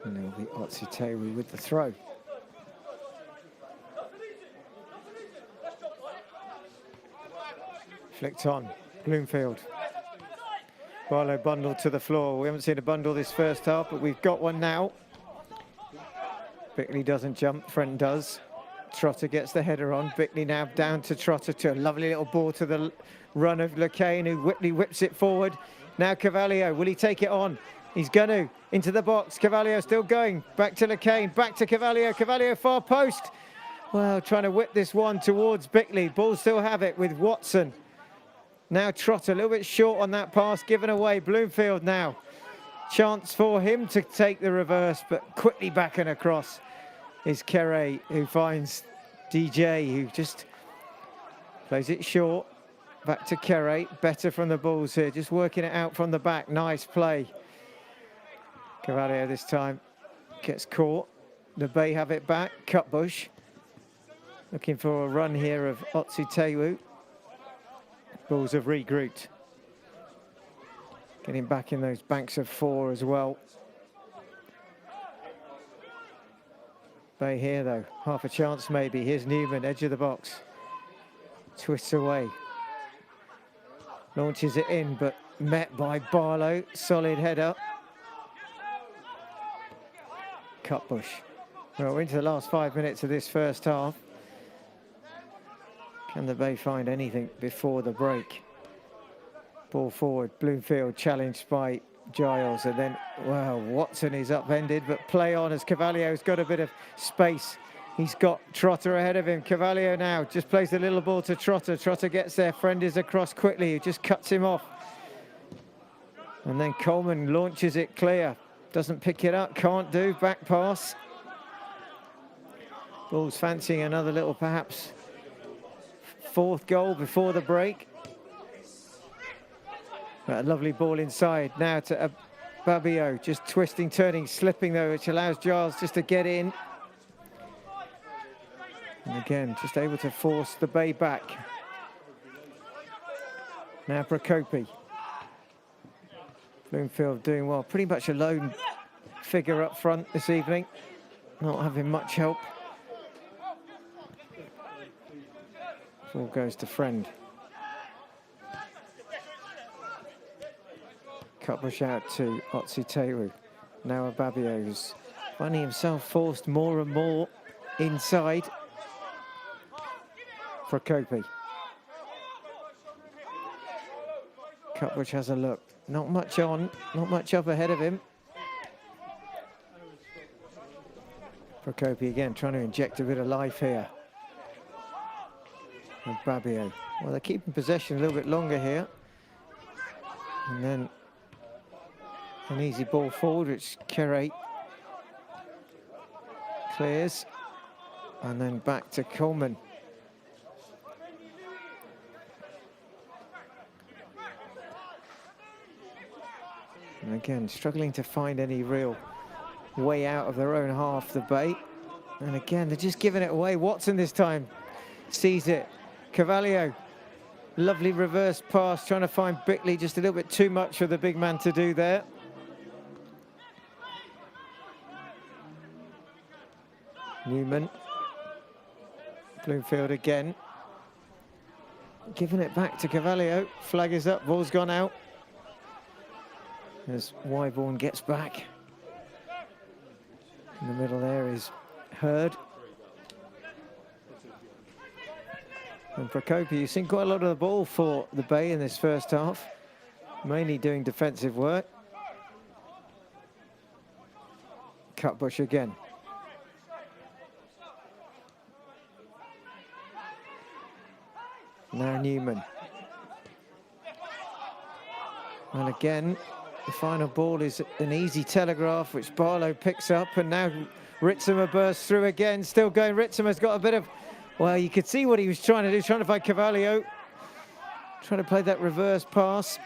And it'll be Otsuteu with the throw. Flicked on, Bloomfield. Barlow bundled to the floor. We haven't seen a bundle this first half, but we've got one now. Bickley doesn't jump, Friend does. Trotter gets the header on. Bickley now down to Trotter, to a lovely little ball to the run of Lacane, who whips it forward. Now Carvalho, will he take it on? He's going to, into the box. Carvalho still going, back to Lacane, back to Carvalho. Carvalho far post. Well, trying to whip this one towards Bickley. Bulls still have it with Watson. Now Trotter, a little bit short on that pass, given away. Bloomfield now. Chance for him to take the reverse, but quickly back and across is Kere, who finds DJ, who just plays it short. Back to Kere, better from the Bulls here, just working it out from the back. Nice play. Carvalho this time gets caught. The Bay have it back. Cutbush looking for a run here of Otsuteu. Bulls have regrouped. Getting back in those banks of 4 as well. Bay here though, half a chance maybe. Here's Newman, edge of the box. Twists away. Launches it in, but met by Barlow. Solid header. Cutbush. Well, we're into the last 5 minutes of this first half. Can the Bay find anything before the break? Ball forward, Bloomfield challenged by Giles, and then, well, Watson is upended, but play on as Carvalho's got a bit of space. He's got Trotter ahead of him. Carvalho now just plays a little ball to Trotter. Trotter gets there, Friend is across quickly, he just cuts him off. And then Coleman launches it clear. Doesn't pick it up, can't do, back pass. Bulls fancying another little, perhaps, 4th goal before the break. But a lovely ball inside now to Babio, just twisting, turning, slipping though, which allows Giles just to get in. And again, just able to force the Bay back. Now Procopi. Bloomfield doing well, pretty much a lone figure up front this evening, not having much help Ball goes to Friend. Cutbush out to Otsutewu. Now Ababio, who's finding himself forced more and more inside. Prokopi. Cutbush has a look. Not much on, not much up ahead of him. Prokopi again trying to inject a bit of life here. And Babio. Well, they're keeping possession a little bit longer here. And then an easy ball forward, which Kere clears. And then back to Coleman. And again, struggling to find any real way out of their own half the bay. And again, they're just giving it away. Watson this time sees it. Cavallio, lovely reverse pass, trying to find Bickley, just a little bit too much for the big man to do there. Newman. Bloomfield again. Giving it back to Cavallio. Flag is up, ball's gone out. As Wyborn gets back. In the middle there is Herd. And Prokopi, you've seen quite a lot of the ball for the Bay in this first half. Mainly doing defensive work. Cutbush again. Now Newman. And again, the final ball is an easy telegraph, which Barlow picks up, and now Ritzimer bursts through again, still going. Ritzimer's got a bit of, well, you could see what he was trying to do, trying to find Cavallio, trying to play that reverse pass.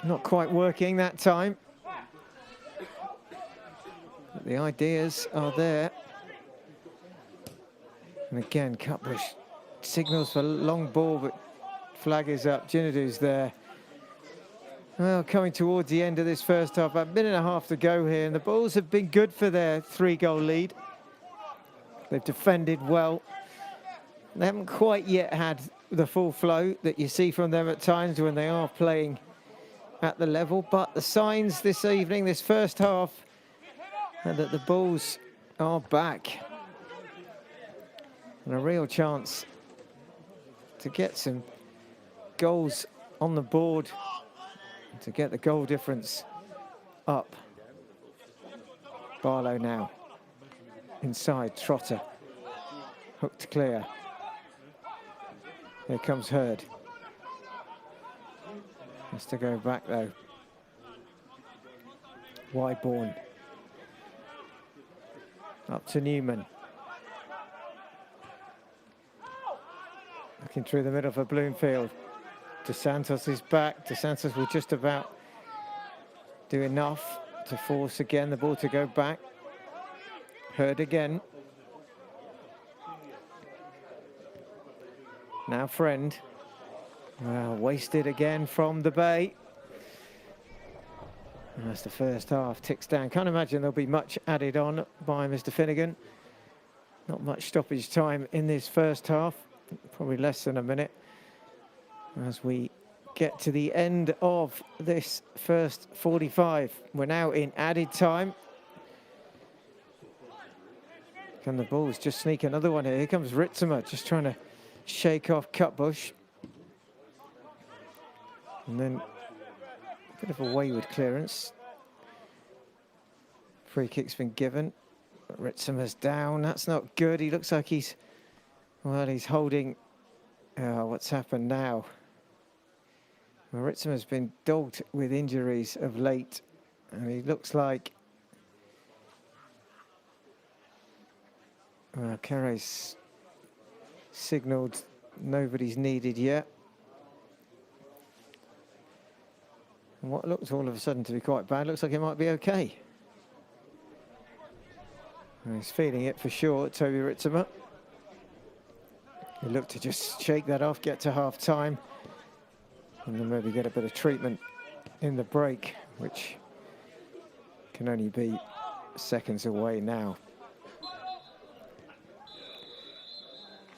Not quite working that time. But the ideas are there. And again, Cutbush signals for long ball, but flag is up. Ginadu's there. Well, coming towards the end of this first half, about a minute and a half to go here, and the Bulls have been good for their 3-goal lead. They've defended well. They haven't quite yet had the full flow that you see from them at times when they are playing at the level, but the signs this evening, this first half, are that the Bulls are back. And a real chance to get some goals on the board, to get the goal difference up. Barlow now inside, Trotter hooked clear. Here comes Herd. Has to go back though. Wyborn up to Newman. Looking through the middle for Bloomfield. DeSantos is back. DeSantos will just about do enough to force again the ball to go back. Herd again. Now Friend. Well, wasted again from the Bay. And that's the first half. Ticks down. Can't imagine there'll be much added on by Mr. Finnegan. Not much stoppage time in this first half. Probably less than a minute. As we get to the end of this first 45. We're now in added time. Can the Bulls just sneak another one here? Here comes Ritzimer, just trying to shake off Cutbush. And then a bit of a wayward clearance. Free kick's been given. But Ritzimer's down. That's not good. He looks like he's, well, he's holding. What's happened now? Well, Ritzimer's been dogged with injuries of late, and he looks like Kere's signalled nobody's needed yet. And what looked all of a sudden to be quite bad looks like it might be okay. And he's feeling it for sure, Toby Ritzimer. He looked to just shake that off, get to half time, and then maybe get a bit of treatment in the break, which can only be seconds away now.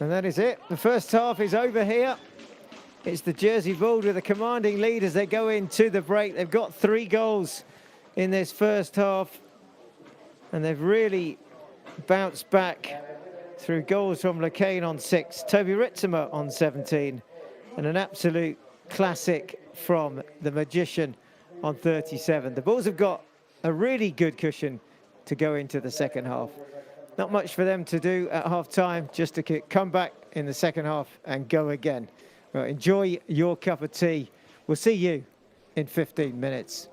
And that is it. The first half is over here. It's the Jersey Bulls with a commanding lead as they go into the break. They've got 3 goals in this first half, and they've really bounced back through goals from Lekain on 6, Toby Ritzimer on 17, and an absolute classic from the Magician on 37. The Bulls have got a really good cushion to go into the second half. Not much for them to do at half-time, just to come back in the second half and go again. Well, enjoy your cup of tea. We'll see you in 15 minutes.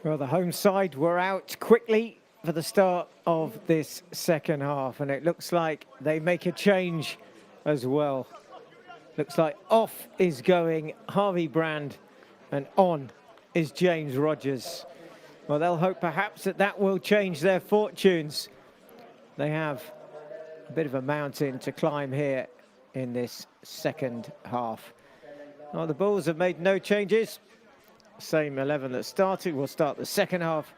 Well, the home side were out quickly for the start of this second half, and it looks like they make a change as well. Looks like off is going Harvey Brand and on is James Rogers. Well, they'll hope perhaps that will change their fortunes. They have a bit of a mountain to climb here in this second half. Well, the Bulls have made no changes. Same 11 that started will start the second half,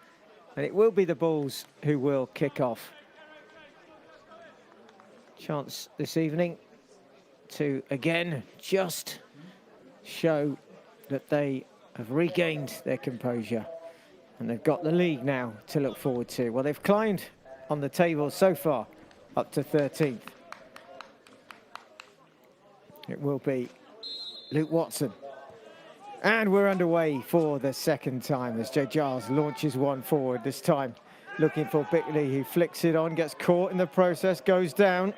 and it will be the Bulls who will kick off. Chance this evening to again just show that they have regained their composure and they've got the league now to look forward to. Well, they've climbed on the table so far up to 13th. It will be Luke Watson. And we're underway for the second time as Jay Giles launches one forward, this time looking for Bickley, who flicks it on, gets caught in the process, goes down.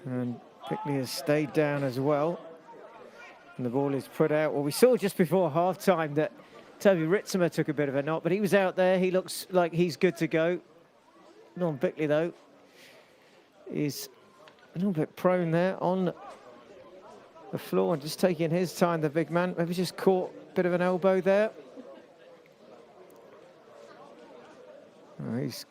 And Bickley has stayed down as well. And the ball is put out. Well, we saw just before half-time that Toby Ritzimer took a bit of a knock, but he was out there. He looks like he's good to go. Norm Bickley, though, is a little bit prone there on the floor and just taking his time, the big man. Maybe just caught a bit of an elbow there. Oh, he's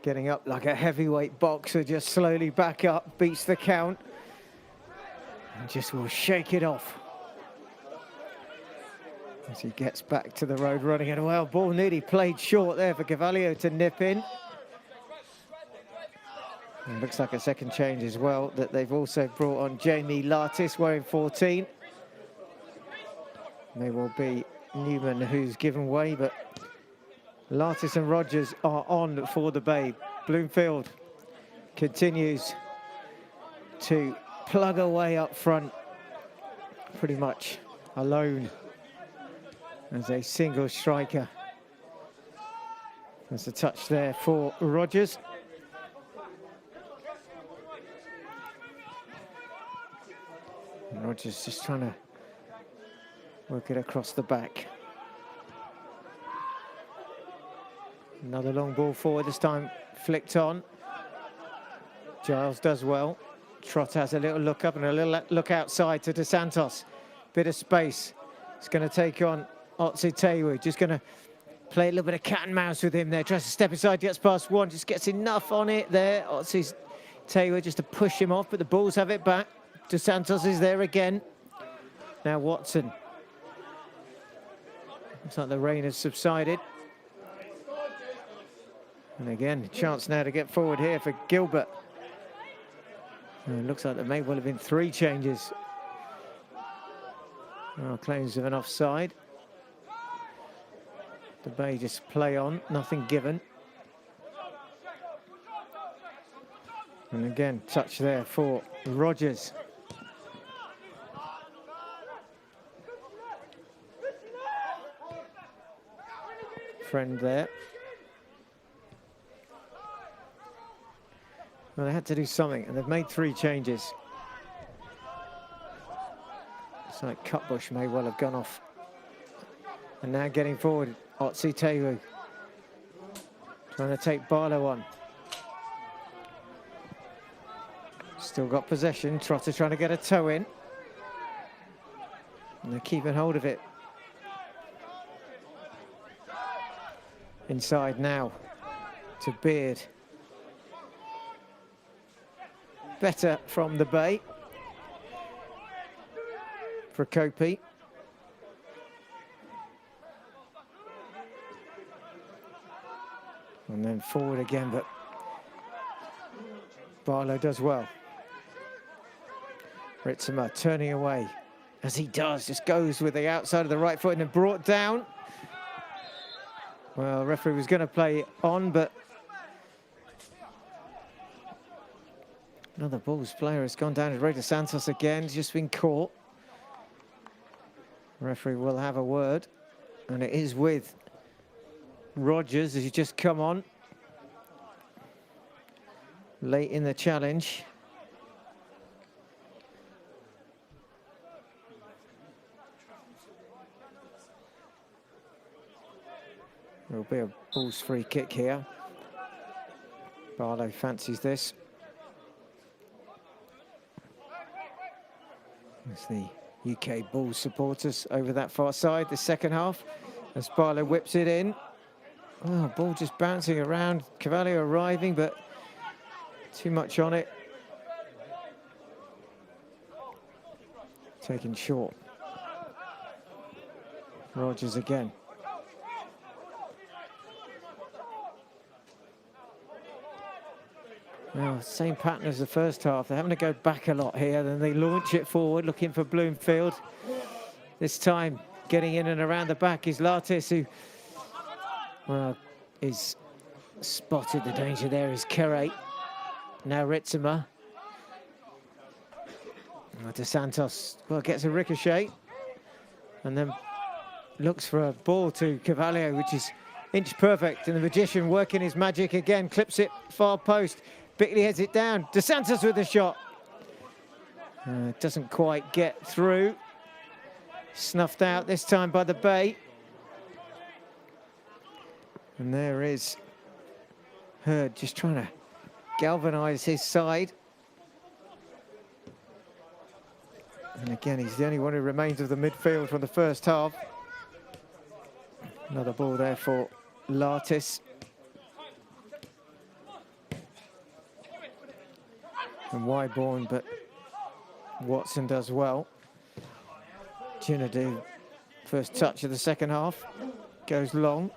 getting up like a heavyweight boxer, just slowly back up, beats the count, and just will shake it off as he gets back to the road running. And well, ball nearly played short there for Cavallio to nip in. And looks like a second change as well, that they've also brought on Jamie Lartis wearing 14. May well be Newman who's given way, but Lartis and Rogers are on for the Bay. Bloomfield continues to plug away up front, pretty much alone as a single striker. There's a touch there for Rogers. And Rogers just trying to work it across the back. Another long ball forward, this time flicked on. Giles does well. Trott has a little look up and a little look outside to Dos Santos. Bit of space. It's going to take on Otzi Tewu. Just going to play a little bit of cat and mouse with him there. Tries to step inside, gets past one, just gets enough on it there. Otzi Tewu just to push him off, but the Bulls have it back. Dos Santos is there again. Now Watson. Looks like the rain has subsided. And again, chance now to get forward here for Gilbert. And it looks like there may well have been 3 changes. Oh, claims of an offside. The Bay just play on, nothing given. And again, touch there for Rogers. Friend there. Well, they had to do something, and they've made 3 changes. It's like Cutbush may well have gone off. And now getting forward, Otzi Tewu. Trying to take Barlow on. Still got possession. Trotter trying to get a toe in. And they're keeping hold of it. Inside now to Beard. Better from the Bay. Procopi. And then forward again, but Barlow does well. Ritzimer turning away, as he does, just goes with the outside of the right foot and then brought down. Well, referee was going to play on, but another Bulls player has gone down. Ray Dos Santos again, he's just been caught. Referee will have a word, and it is with Rogers as he just come on late in the challenge. There'll be a Bulls free kick here. Barlow fancies this. It's the UK Bulls supporters over that far side, the second half, as Barlow whips it in. Oh, ball just bouncing around. Carvalho arriving, but too much on it. Taken short. Rogers again. Well, same pattern as the first half. They're having to go back a lot here. Then they launch it forward, looking for Bloomfield. This time, getting in and around the back is Lattis, who, well, is spotted the danger there is Kere. Now Ritzema. De Santos, well, gets a ricochet. And then looks for a ball to Carvalho, which is inch perfect. And the magician working his magic again, clips it far post. Bickley heads it down. De Santos with the shot. Doesn't quite get through. Snuffed out this time by the Bay. And there is Herd just trying to galvanise his side. And again, he's the only one who remains of the midfield from the first half. Another ball there for Lattis. And Wyborn, but Watson does well. Ginadu, first touch of the second half, goes long,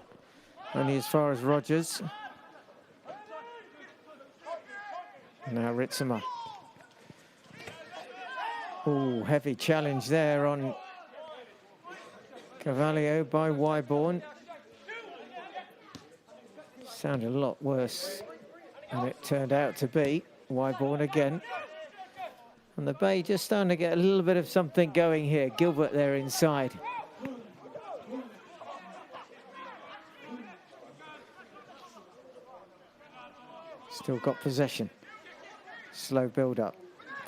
only as far as Rogers. Now Ritzema. Oh, heavy challenge there on Carvalho by Wyborn. Sounded a lot worse than it turned out to be. Wyborn again. And the Bay just starting to get a little bit of something going here. Gilbert there inside. Still got possession. Slow build-up.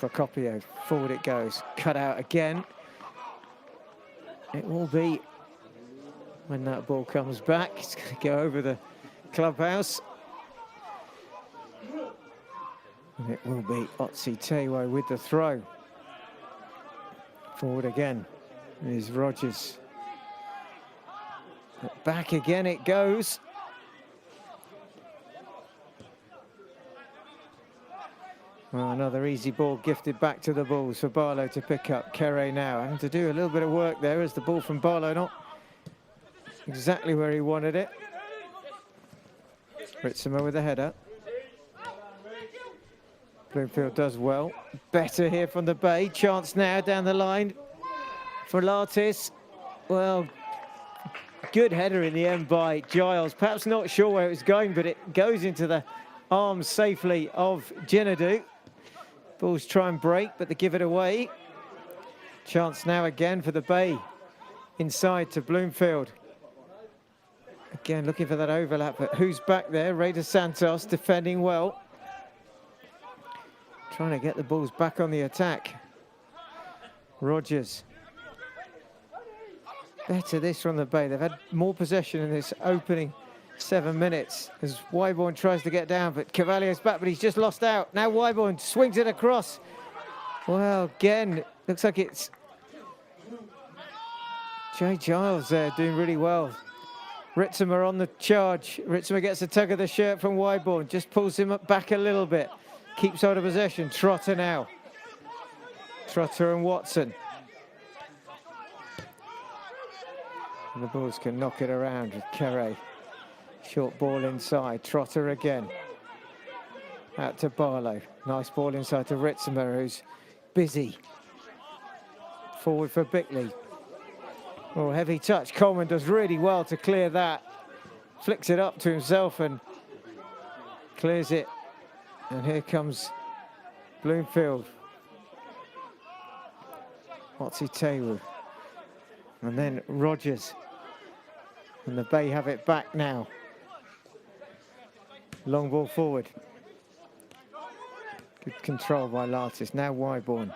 Procopio, forward it goes. Cut out again. It will be, when that ball comes back, it's going to go over the clubhouse. And it will be Otzi Tewo with the throw. Forward again is Rogers. But back again it goes. Well, another easy ball gifted back to the Bulls for Barlow to pick up. Kere now having to do a little bit of work there as the ball from Barlow not exactly where he wanted it. Ritzema with the header. Bloomfield does well. Better here from the Bay. Chance now down the line for Lattis. Well, good header in the end by Giles. Perhaps not sure where it was going, but it goes into the arms safely of Ginadu. Bulls try and break, but they give it away. Chance now again for the Bay. Inside to Bloomfield. Again, looking for that overlap, but who's back there? Ray De Santos defending well. Trying to get the Bulls back on the attack. Rogers. Better this from the Bay. They've had more possession in this opening 7 minutes as Wyborn tries to get down, but Carvalho's back, but he's just lost out. Now Wyborn swings it across. Well, again, looks like it's Jay Giles there doing really well. Ritzema on the charge. Ritzema gets a tug of the shirt from Wyborn, just pulls him back a little bit. Keeps hold of possession. Trotter now. Trotter and Watson. And the Bulls can knock it around with Kere. Short ball inside. Trotter again. Out to Barlow. Nice ball inside to Ritzema, who's busy. Forward for Bickley. Oh, heavy touch. Coleman does really well to clear that. Flicks it up to himself and clears it. And here comes Bloomfield. Otzi Tewo. And then Rogers. And the Bay have it back now. Long ball forward. Good control by Lattis. Now Wyborn.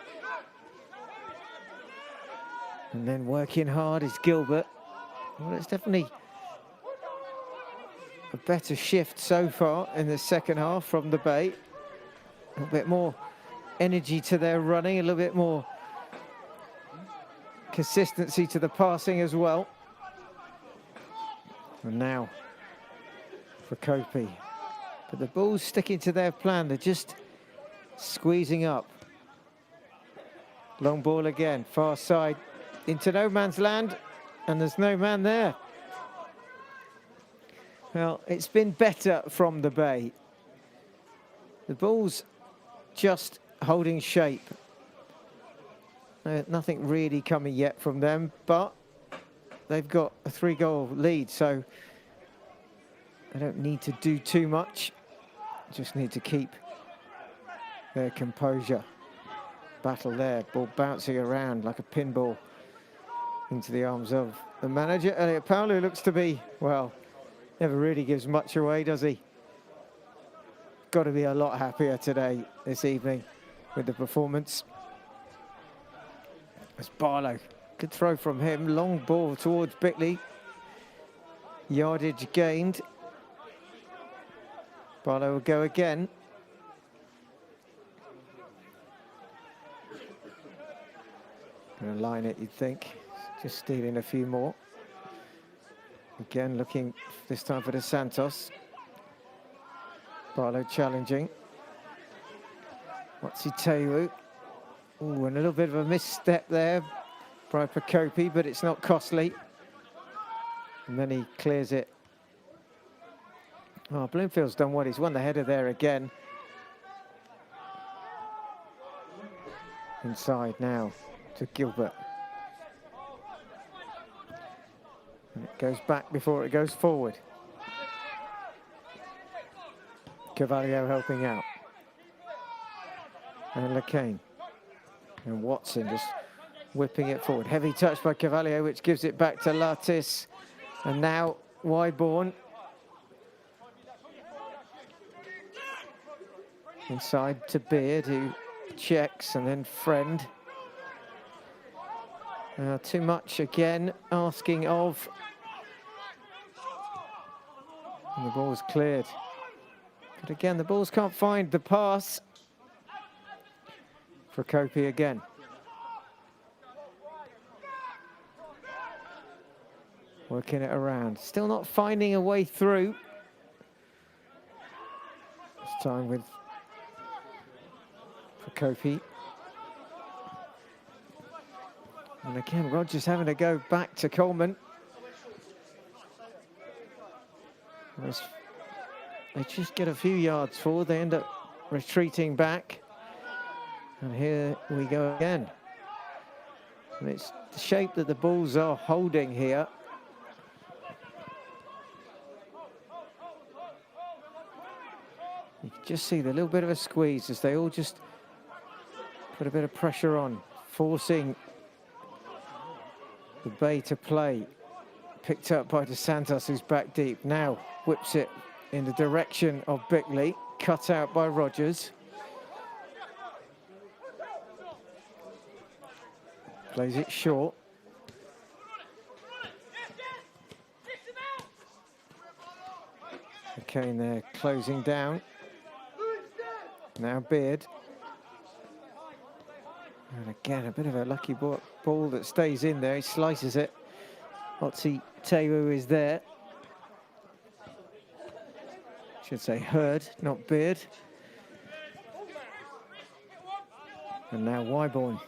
And then working hard is Gilbert. Well, it's definitely a better shift so far in the second half from the Bay. A little bit more energy to their running, a little bit more consistency to the passing as well. And now for Kopi. But the Bulls sticking to their plan. They're just squeezing up. Long ball again, far side into no man's land, and there's no man there. Well, it's been better from the Bay. The Bulls just holding shape. Nothing really coming yet from them, but they've got a 3-goal lead, so they don't need to do too much. Just need to keep their composure. Battle there, ball bouncing around like a pinball into the arms of the manager. Elliot Powell, who looks to be, well, never really gives much away, does he? Got to be a lot happier today, this evening, with the performance. As Barlow, good throw from him, long ball towards Bickley. Yardage gained. Barlow will go again. Going to line it, you'd think. Just stealing a few more. Again, looking this time for the Santos. Barlow challenging. Watsi Tewu. Ooh, and a little bit of a misstep there by Prokopi, but it's not costly. And then he clears it. Oh, Bloomfield's done well. He's won the header there again. Inside now to Gilbert. And it goes back before it goes forward. Cavallio helping out. And Lacane. And Watson just whipping it forward. Heavy touch by Cavallio, which gives it back to Lattis. And now Wyborn. Inside to Beard, who checks, and then Friend. Too much again, asking of. And the ball's cleared. But again, the Bulls can't find the pass. For Kopi again. Working it around. Still not finding a way through. This time with Prokopi. And again, Rogers having to go back to Coleman. They just get a few yards forward. They end up retreating back. And here we go again. And it's the shape that the Bulls are holding here. You can just see the little bit of a squeeze as they all just put a bit of pressure on, forcing the Bay to play. Picked up by Dos Santos, who's back deep. Now whips it in the direction of Bickley, cut out by Rogers. Plays it short. McCain there closing down. Now Beard. And again, a bit of a lucky ball that stays in there. He slices it. Otzi Tewu is there. Should say Herd, not Beard. And now Wyborn.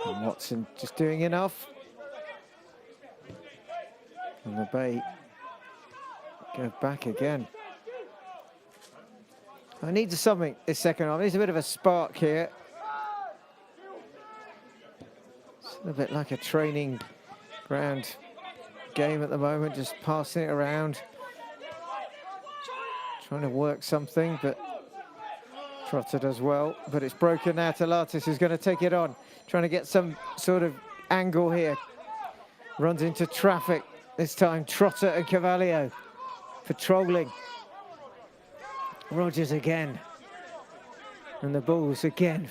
And Watson just doing enough. And the Bay go back again. I need something this second half. There's a bit of a spark here. It's a bit like a training ground game at the moment, just passing it around. Trying to work something, but Trotter does well. But it's broken now to Lattis, who's going to take it on. Trying to get some sort of angle here. Runs into traffic. This time Trotter and Cavallio patrolling. Rogers again. And the Bulls again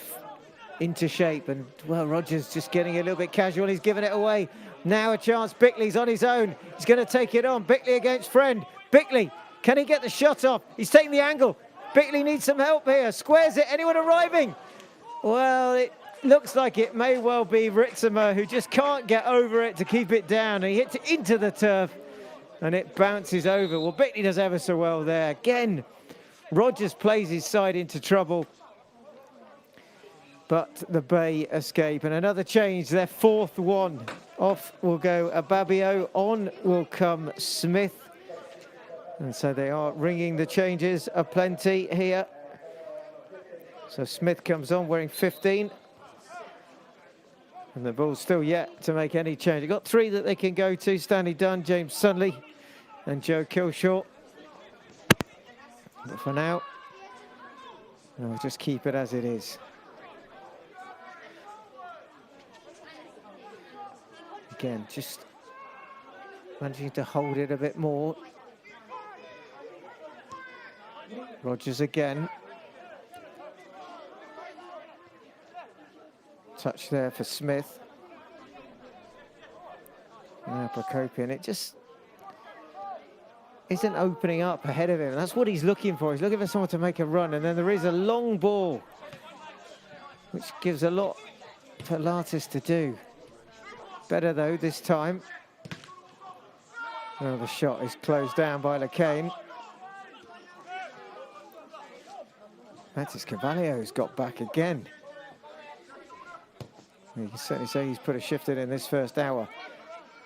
into shape. And, well, Rogers just getting a little bit casual. He's giving it away. Now a chance. Bickley's on his own. He's going to take it on. Bickley against Friend. Bickley, can he get the shot off? He's taking the angle. Bickley needs some help here. Squares it. Anyone arriving? Well, it looks like it may well be Ritzimer, who just can't get over it to keep it down. And he hits it into the turf, and it bounces over. Well, Bickley does ever so well there. Again, Rogers plays his side into trouble, but the Bay escape. And another change, their fourth one. Off will go Ababio, on will come Smith. And so they are ringing the changes aplenty here. So Smith comes on wearing 15. And the Bulls still yet to make any change. They've got three that they can go to: Stanley Dunn, James Sunley and Joe Kilshaw. But for now, we'll just keep it as it is. Again, just managing to hold it a bit more. Rogers again. Touch there for Smith. Now Prokopian, it just isn't opening up ahead of him. That's what he's looking for. He's looking for someone to make a run, and then there is a long ball, which gives a lot for Latis to do. Better though this time. Well, the shot is closed down by Lacane. Matis Cavalio's got back again. You can certainly say he's put a shift in this first hour.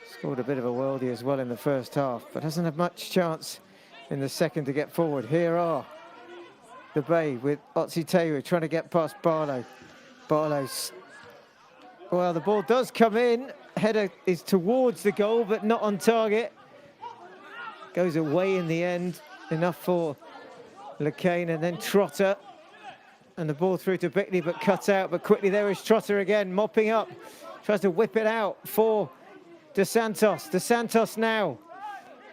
Scored a bit of a worldie as well in the first half, but hasn't had much chance in the second to get forward. Here are the Bay with Otzi Tewu trying to get past Barlow. Barlow's, well, the ball does come in. Header is towards the goal, but not on target. Goes away in the end. Enough for Lacane, and then Trotter. And the ball through to Bickley, but cut out. But quickly there is Trotter again, mopping up. Tries to whip it out for Dos Santos. Dos Santos now.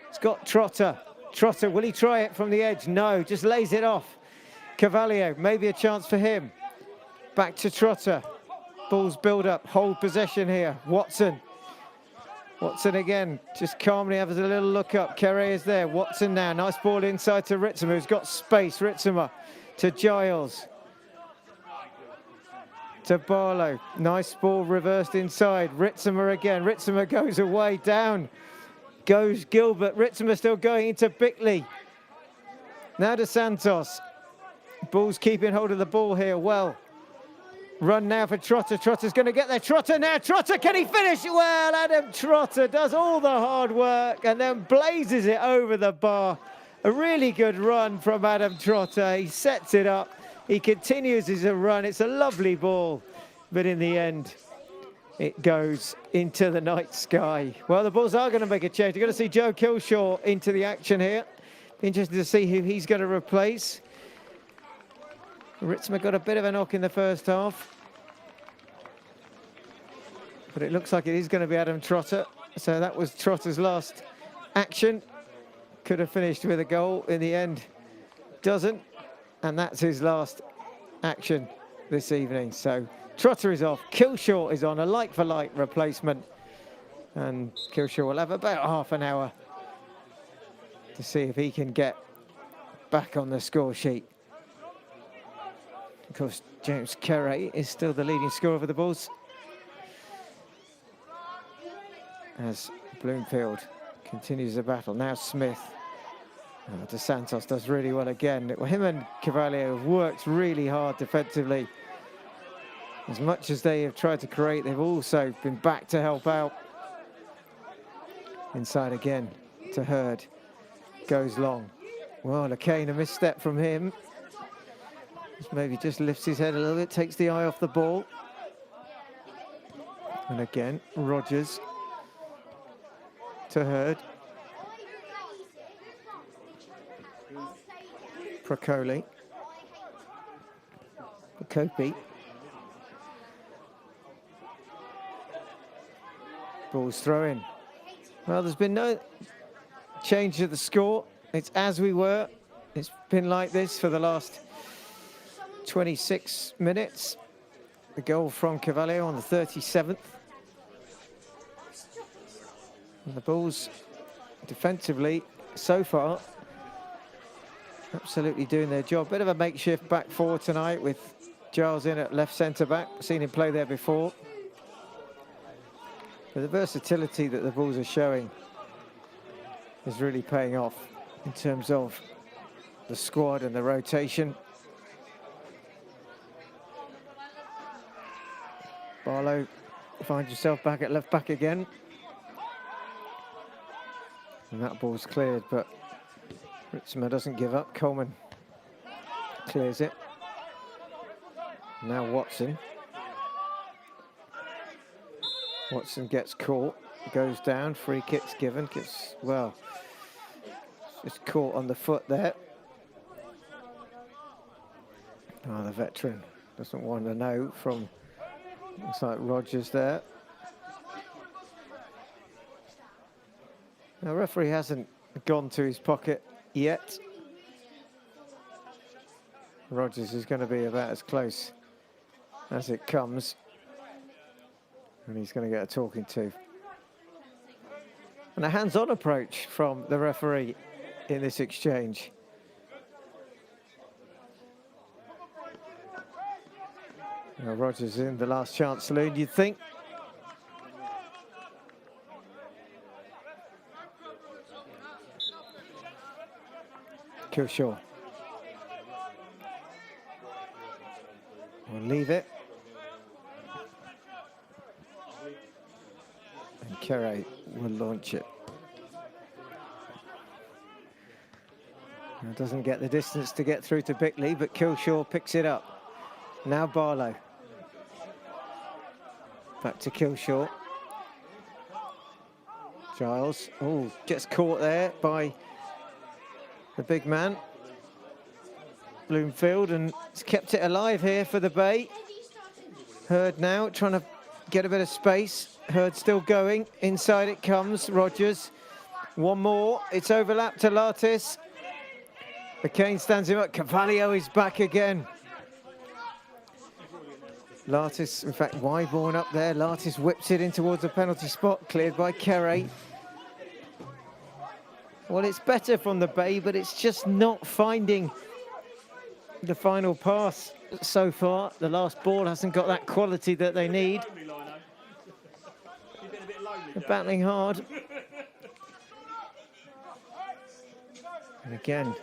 It's got Trotter. Trotter, will he try it from the edge? No, just lays it off. Cavalio, maybe a chance for him. Back to Trotter. Ball's build up, hold possession here. Watson. Watson again, just calmly has a little look up. Kere is there. Watson now, nice ball inside to Ritzimer, who's got space. Ritzimer to Giles. To Barlow, nice ball reversed inside. Ritzimer again, Ritzimer goes away, down goes Gilbert. Ritzimer still going into Bickley. Now to Santos. Ball's keeping hold of the ball here well. Run now for Trotter. Trotter's going to get there. Trotter now. Trotter, can he finish? Well, Adam Trotter does all the hard work and then blazes it over the bar. A really good run from Adam Trotter. He sets it up. He continues his run. It's a lovely ball, but in the end, it goes into the night sky. Well, the Bulls are going to make a change. You're going to see Joe Kilshaw into the action here. Be interested to see who he's going to replace. Ritzimer got a bit of a knock in the first half, but it looks like it is going to be Adam Trotter. So that was Trotter's last action. Could have finished with a goal in the end. Doesn't. And that's his last action this evening. So Trotter is off. Kilshaw is on, a like-for-like replacement. And Kilshaw will have about half an hour to see if he can get back on the score sheet. Of course, James Kere is still the leading scorer for the Bulls, as Bloomfield continues the battle. Now Smith. Dos Santos does really well again. Well, him and Cavalio have worked really hard defensively. As much as they have tried to create, they've also been back to help out. Inside again to Herd. Goes long. Well, Lacane, a misstep from him. Maybe just lifts his head a little bit, takes the eye off the ball. And again, Rogers to Herd. Procoli. Prokopi. Ball's throw-in. Well, there's been no change to the score. It's as we were. It's been like this for the last 26 minutes. the goal from Carvalho on the 37th. And the Bulls, defensively, so far, absolutely doing their job. Bit of a makeshift back four tonight with Giles in at left centre-back. Seen him play there before. But the versatility that the Bulls are showing is really paying off in terms of the squad and the rotation. Barlow finds himself back at left back again. And that ball's cleared, but Ritzma doesn't give up. Coleman clears it. Now Watson. Watson gets caught, goes down, free kick's given, gets, well, just caught on the foot there. Oh, the veteran doesn't want to know from, looks like Rogers there. The referee hasn't gone to his pocket yet. Rogers is going to be about as close as it comes. And he's going to get a talking to. And a hands-on approach from the referee in this exchange. Now Rogers in the last chance saloon, you'd think. Kilshaw will leave it. And Kere will launch it. Now doesn't get the distance to get through to Bickley, but Kilshaw picks it up. Now Barlow. Back to Kilshaw. Giles, oh, gets caught there by the big man, Bloomfield, and it's kept it alive here for the Bay. Herd now trying to get a bit of space. Herd still going. Inside it comes. Rogers. One more. It's overlapped to Lattis. McCain stands him up. Carvalho is back again. Lattis, in fact, Wyborn up there. Lattis whips it in towards the penalty spot. Cleared by Kere. Well, it's better from the Bay, but it's just not finding the final pass so far. The last ball hasn't got that quality that they need. They're battling hard. And again,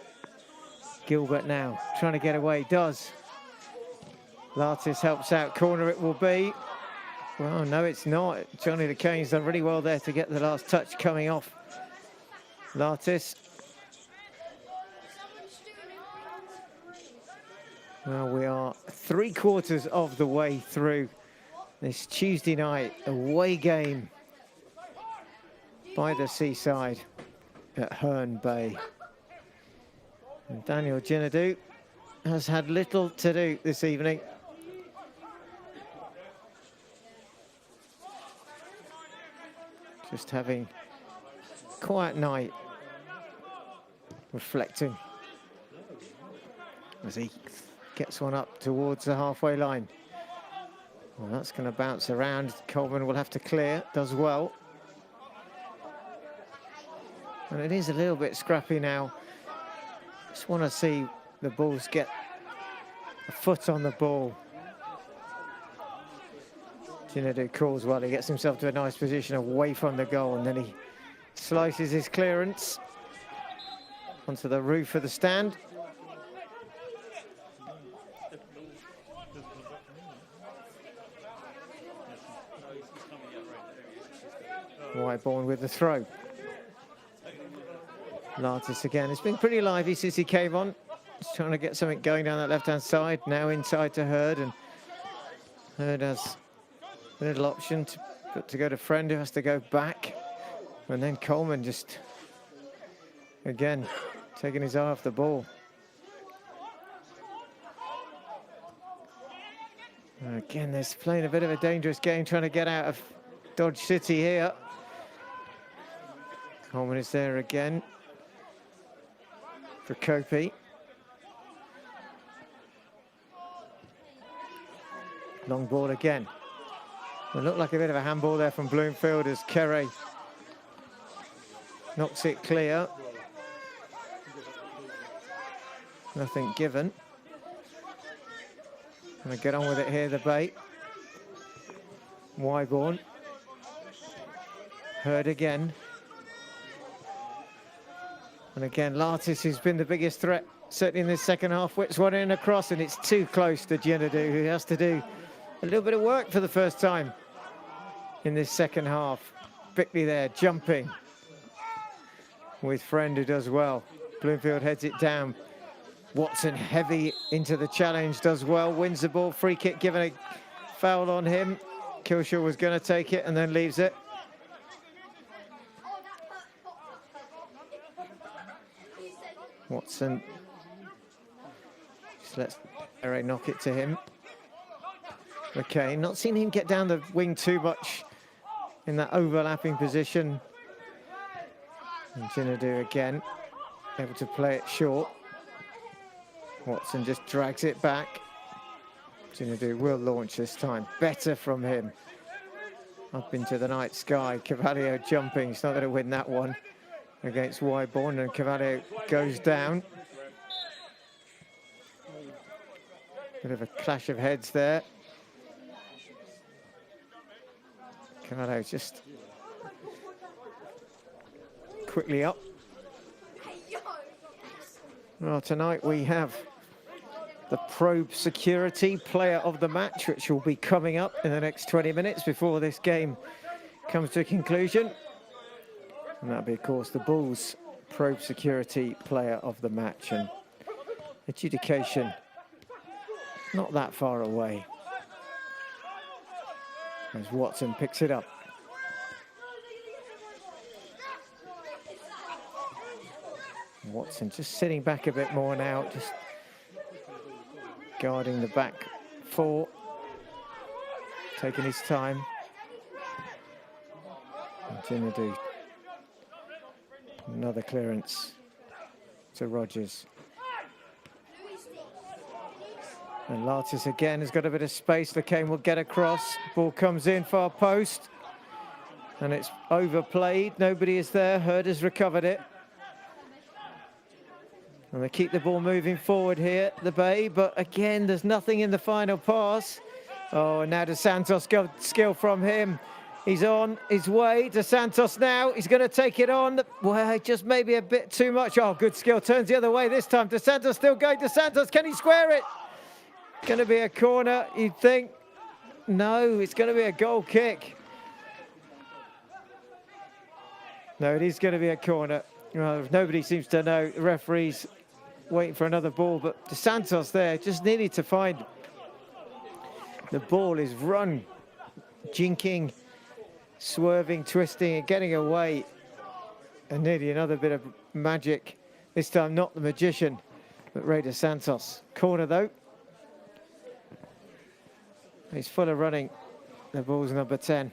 Gilbert now trying to get away, does. Lattis helps out, corner it will be. Well, no, it's not. Johnny LeCain's done really well there to get the last touch coming off Lattis. Well, we are 3/4 of the way through this Tuesday night away game by the seaside at Herne Bay. And Daniel Ginadu has had little to do this evening. Just having a quiet night, reflecting as he gets one up towards the halfway line. Well, that's going to bounce around. Coleman will have to clear, does well. And it is a little bit scrappy now. Just want to see the Bulls get a foot on the ball. Ginadu calls well. He gets himself to a nice position away from the goal, and then he slices his clearance onto the roof of the stand. Wyborn with the throw. Lattis again. It's been pretty lively since he came on. He's trying to get something going down that left-hand side. Now inside to Herd, and Herd has a little option to go to Friend, who has to go back. And then Coleman just, again, taking his eye off the ball. And again, they're playing a bit of a dangerous game, trying to get out of Dodge City here. Coleman is there again for Kopi. Long ball again. It looked like a bit of a handball there from Bloomfield as Herne knocks it clear. Nothing given. Gonna get on with it here, the bait. Wyborn. Herd again. And again, Lattis, who's been the biggest threat, certainly in this second half, whips one in across, and it's too close to Ginadu, who has to do a little bit of work for the first time in this second half. Bickley there, jumping with Friend, who does well. Bloomfield heads it down. Watson heavy into the challenge, does well, wins the ball. Free kick given, a foul on him. Kilshaw was going to take it and then leaves it. Watson just lets Herne knock it to him. Okay, not seen him get down the wing too much in that overlapping position. And Ginadu again, able to play it short. Watson just drags it back. Ginadu will launch this time. Better from him. Up into the night sky. Cavallio jumping. He's not going to win that one against Wyborn, and Cavallio goes down. Bit of a clash of heads there. Cavallio just quickly up. Well, tonight we have the Probe Security Player of the Match, which will be coming up in the next 20 minutes before this game comes to a conclusion. And that'll be, of course, the Bulls Probe Security Player of the Match. And adjudication not that far away as Watson picks it up. Watson just sitting back a bit more now, just guarding the back four, taking his time. And Ginadu, another clearance to Rogers. And Lattis again has got a bit of space. Lacane will get across. Ball comes in, far post. And it's overplayed. Nobody is there. Herd has recovered it. And they keep the ball moving forward here, the Bay. But again, there's nothing in the final pass. Oh, and now DeSantos got skill from him. He's on his way. DeSantos now. He's going to take it on. Well, just maybe a bit too much. Oh, good skill. Turns the other way this time. DeSantos still going. DeSantos, can he square it? Going to be a corner, you'd think. No, it's going to be a goal kick. No, it is going to be a corner. Well, nobody seems to know. The referee's waiting for another ball, but DeSantos there just needed to find the ball. Is run, jinking, swerving, twisting, and getting away. And nearly another bit of magic. This time not the magician, but Ray DeSantos. Corner though. He's full of running. The ball's number 10.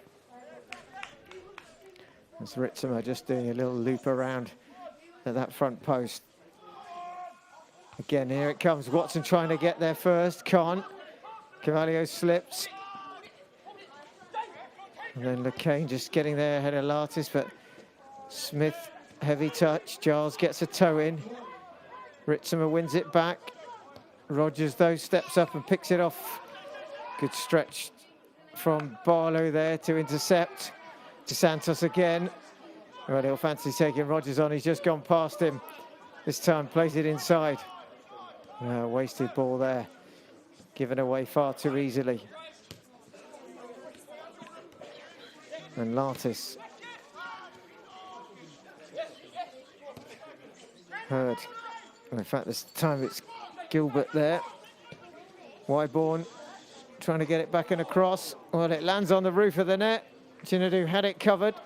That's Ritzimer just doing a little loop around at that front post. Again, here it comes. Watson trying to get there first. Can't. Cavallio slips. And then Lacane just getting there ahead of Lattis, but Smith, heavy touch. Giles gets a toe in. Ritzimer wins it back. Rogers, though, steps up and picks it off. Good stretch from Barlow there to intercept. DeSantos again. Well, he'll fancy taking Rogers on. He's just gone past him. This time plays it inside. Wasted ball there. Given away far too easily. And Lattis. Herd. In fact, this time it's Gilbert there. Wyborn trying to get it back and across. Well, it lands on the roof of the net. Ginadu had it covered.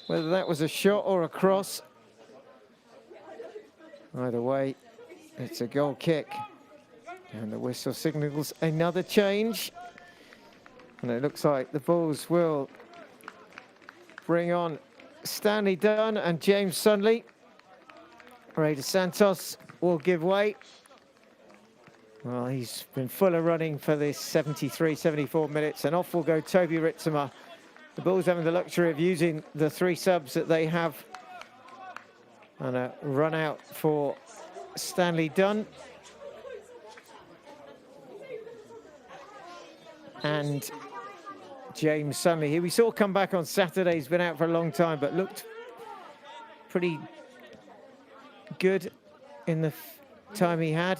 Whether that was a shot or a cross. Either way, it's a goal kick. And the whistle signals another change. And it looks like the Bulls will bring on Stanley Dunn and James Sunley. Ray DeSantos will give way. Well, he's been full of running for this 73, 74 minutes, and off will go Toby Ritzema. The Bulls having the luxury of using the 3 subs that they have. And a run out for Stanley Dunn. And James Sunley, who we saw come back on Saturday. He's been out for a long time, but looked pretty good in the time he had.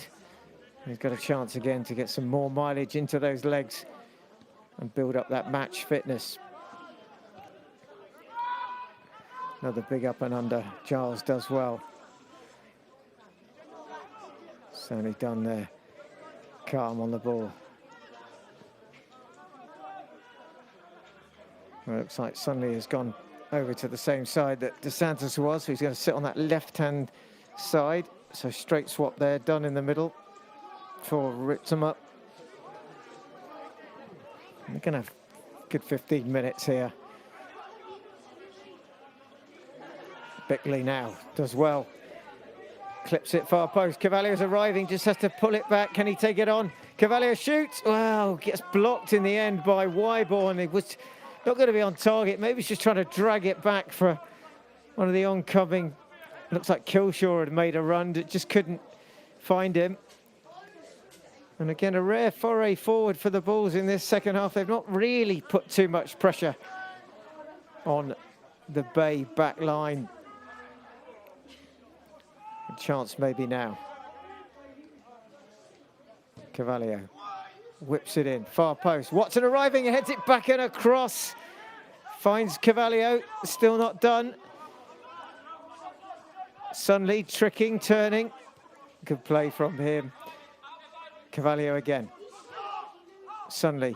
He's got a chance again to get some more mileage into those legs and build up that match fitness. Another big up and under. Giles does well. Certainly done there. Calm on the ball. Well, it looks like Sunley has gone over to the same side that DeSantis was. So he's going to sit on that left-hand side. So straight swap there, done in the middle for Ritzema. We're going to have a good 15 minutes here. Bickley now does well. Clips it far post. Cavallier's arriving, just has to pull it back. Can he take it on? Cavalier shoots. Wow, gets blocked in the end by Wyborn. It was not going to be on target. Maybe he's just trying to drag it back for one of the oncoming. Looks like Kilshaw had made a run, that just couldn't find him. And again, a rare foray forward for the Bulls in this second half. They've not really put too much pressure on the Bay back line. A chance maybe now. Cavalier whips it in, far post. Watson arriving, heads it back and across. Finds Cavalier, still not done. Sunley tricking, turning. Good play from him. Cavalier again. Sunley.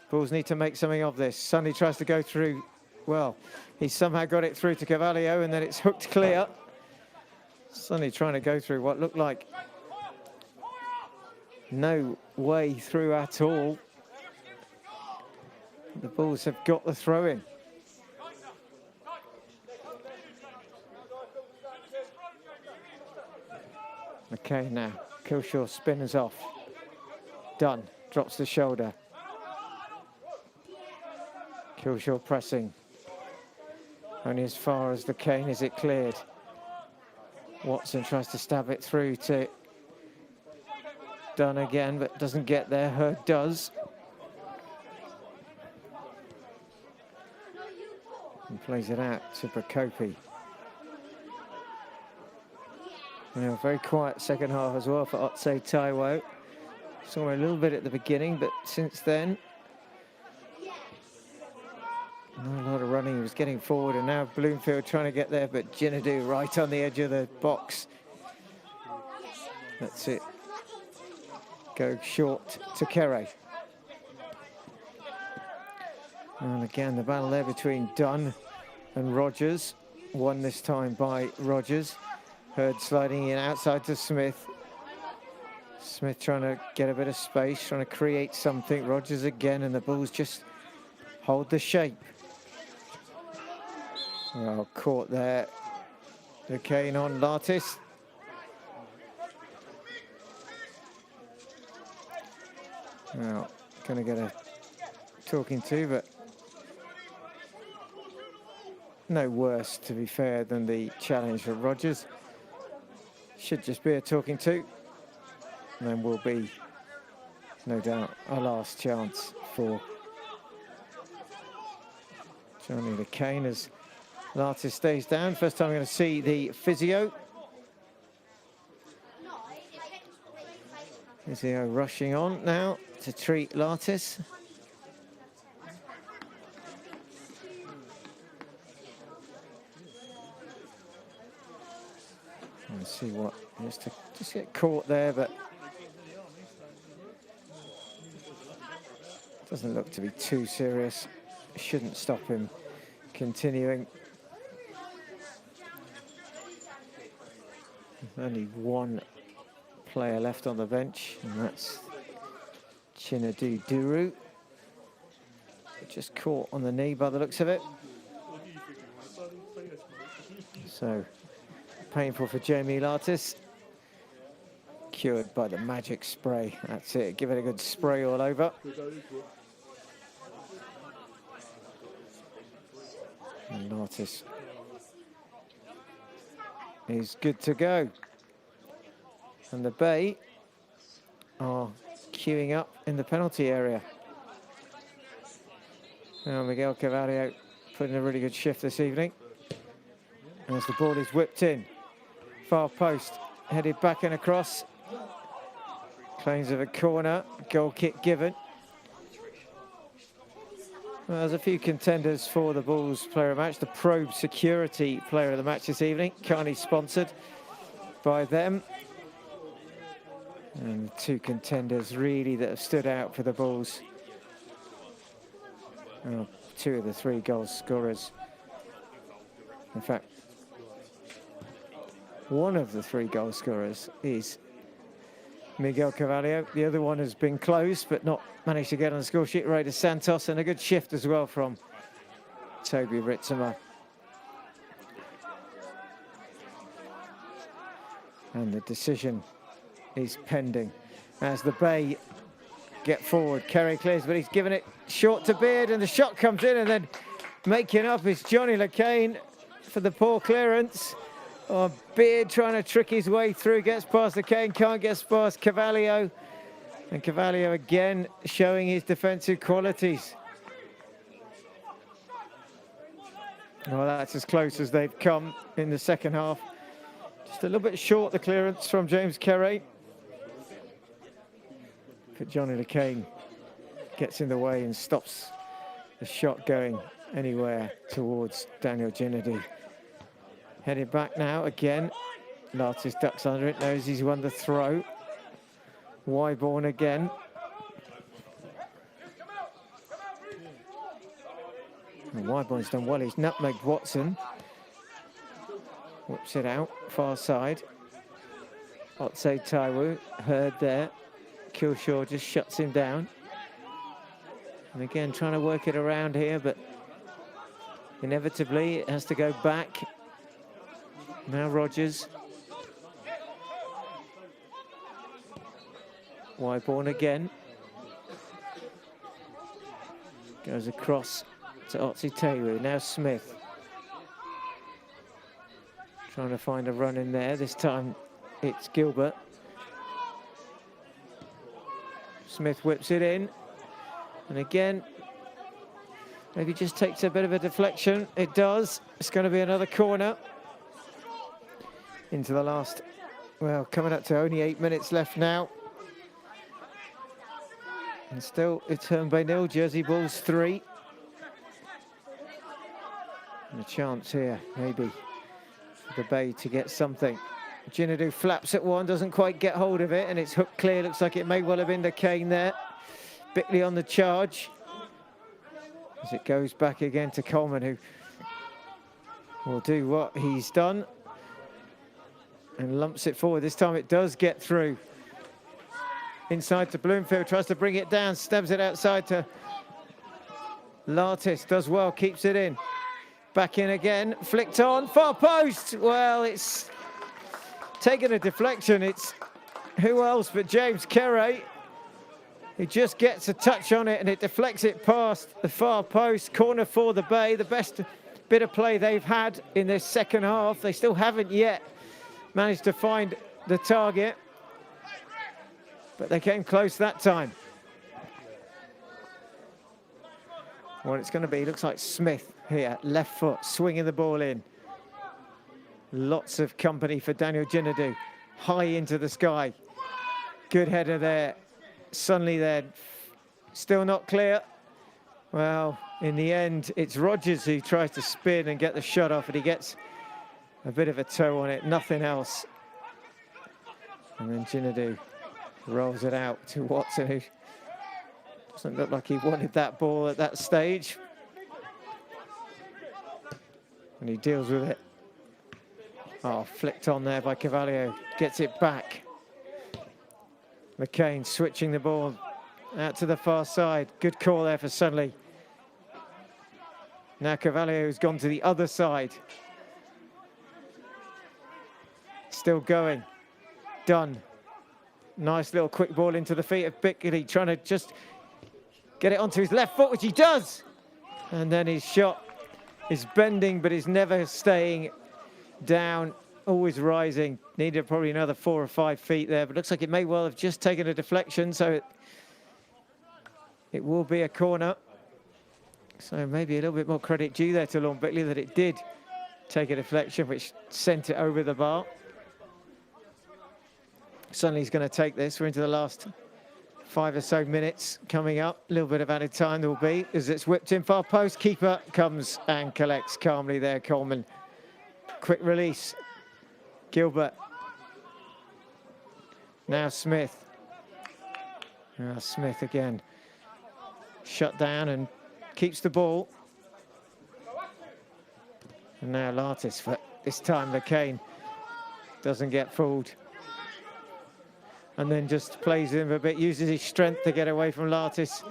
Bulls need to make something of this. Sunley tries to go through. Well, he somehow got it through to Cavalier, and then it's hooked clear. Sunley trying to go through what looked like no way through at all. The Bulls have got the throw in. Okay, now Kilshaw spins off. Dunn drops the shoulder. Kilshaw pressing. Only as far as the cane is it cleared. Watson tries to stab it through to Dunn again, but doesn't get there. Herd does. And plays it out to Prokopi. Now, very quiet second half as well for Otse Taiwo. Saw a little bit at the beginning, but since then, not a lot of running. He was getting forward, and now Bloomfield trying to get there, but Ginadu right on the edge of the box. That's it. Go short to Kere. And again, the battle there between Dunn and Rogers. Won this time by Rogers. Herd sliding in outside to Smith. Smith trying to get a bit of space, trying to create something. Rogers again, and the Bulls just hold the shape. Well, caught there. The cane on Lattis. Well, going to get a talking to, but no worse, to be fair, than the challenge for Rogers. Should just be a talking to. And then will be, no doubt, our last chance for Johnny the Cane as Lattis stays down. First time we're going to see the physio. Physio rushing on now to treat Lattis. Let's see what, just get caught there, but doesn't look to be too serious. Shouldn't stop him continuing. Only one player left on the bench, and that's Chinadu Duru. Just caught on the knee by the looks of it. So painful for Jamie Lattis. cured by the magic spray. That's it. Give it a good spray all over. And Lartis is good to go. And the Bay are queuing up in the penalty area. Now Miguel Carvalho putting a really good shift this evening. As the ball is whipped in. Far post, headed back and across. Claims of a corner, goal kick given. Well, there's a few contenders for the Bulls player of the match. The Probe Security player of the match this evening, kindly sponsored by them. And two contenders really that have stood out for the Bulls. Oh, two of the three goal scorers. In fact, one of the three goal scorers is Miguel Carvalho. The other one has been close, but not managed to get on the score sheet. Ray Santos, and a good shift as well from Toby Ritzimer. And the decision is pending as the Bay get forward. Kerry clears, but he's given it short to Beard, and the shot comes in, and then making up is Johnny LeCain for the poor clearance. Oh, Beard trying to trick his way through, gets past LeCain, can't get past Carvalho. And Carvalho again showing his defensive qualities. Well, that's as close as they've come in the second half. Just a little bit short, the clearance from James Kerry. But Johnny LeCain gets in the way and stops the shot going anywhere towards Daniel Ginedy. Headed back now again. Lartis ducks under it, knows he's won the throw. Wyborn again. And Wyborn's done well. He's nutmegged Watson. Whips it out, far side. Otse Taiwo, Herd there. Kilshaw just shuts him down. And again, trying to work it around here, but inevitably it has to go back. Now Rogers. Wyborn again. Goes across to Otse Taiwo. Now Smith. Trying to find a run in there. This time it's Gilbert. Smith whips it in. And again, maybe just takes a bit of a deflection. It does. It's going to be another corner. Into the last, well, coming up to only 8 minutes left now. And still, it's Herne 0, Jersey Bulls 3. And a chance here, maybe, for the Bay to get something. Ginadu flaps at one, doesn't quite get hold of it, and it's hooked clear. Looks like it may well have been LeCain there. Bickley on the charge. As it goes back again to Coleman, who will do what he's done. And lumps it forward. This time it does get through. Inside to Bloomfield, tries to bring it down, stabs it outside to Lartis, does well, keeps it in. Back in again, flicked on, far post. Well, it's taken a deflection. It's who else but James Kerry. He just gets a touch on it and it deflects it past the far post. Corner for the Bay, the best bit of play they've had in this second half. They still haven't yet managed to find the target, but they came close that time. What it's going to be, looks like Smith here, left foot, swinging the ball in. Lots of company for Daniel Ginadu, high into the sky. Good header there, Sunley there, still not clear. Well, in the end, it's Rogers who tries to spin and get the shot off, and he gets a bit of a toe on it, nothing else. And then Ginadu rolls it out to Watson, who doesn't look like he wanted that ball at that stage. And he deals with it. Oh, flicked on there by Carvalho, gets it back. LeCain switching the ball out to the far side. Good call there for Sunley. Now Carvalho has gone to the other side. Still going. Dunn Nice little quick ball into the feet of Bickley, trying to just get it onto his left foot, which he does. And then his shot is bending, but is never staying down, always rising. Needed probably another 4 or 5 feet there, but looks like it may well have just taken a deflection, so it will be a corner. So maybe a little bit more credit due there to Lorne Bickley that it did take a deflection, which sent it over the bar. Suddenly he's going to take this. We're into the last 5 or so minutes coming up. A little bit of added time there will be as it's whipped in far post. Keeper comes and collects calmly there, Coleman. Quick release. Gilbert. Now Smith. Now Smith again. Shut down and keeps the ball. And now Lattis, but this time McCain doesn't get fooled. And then just plays him a bit, uses his strength to get away from Lattis.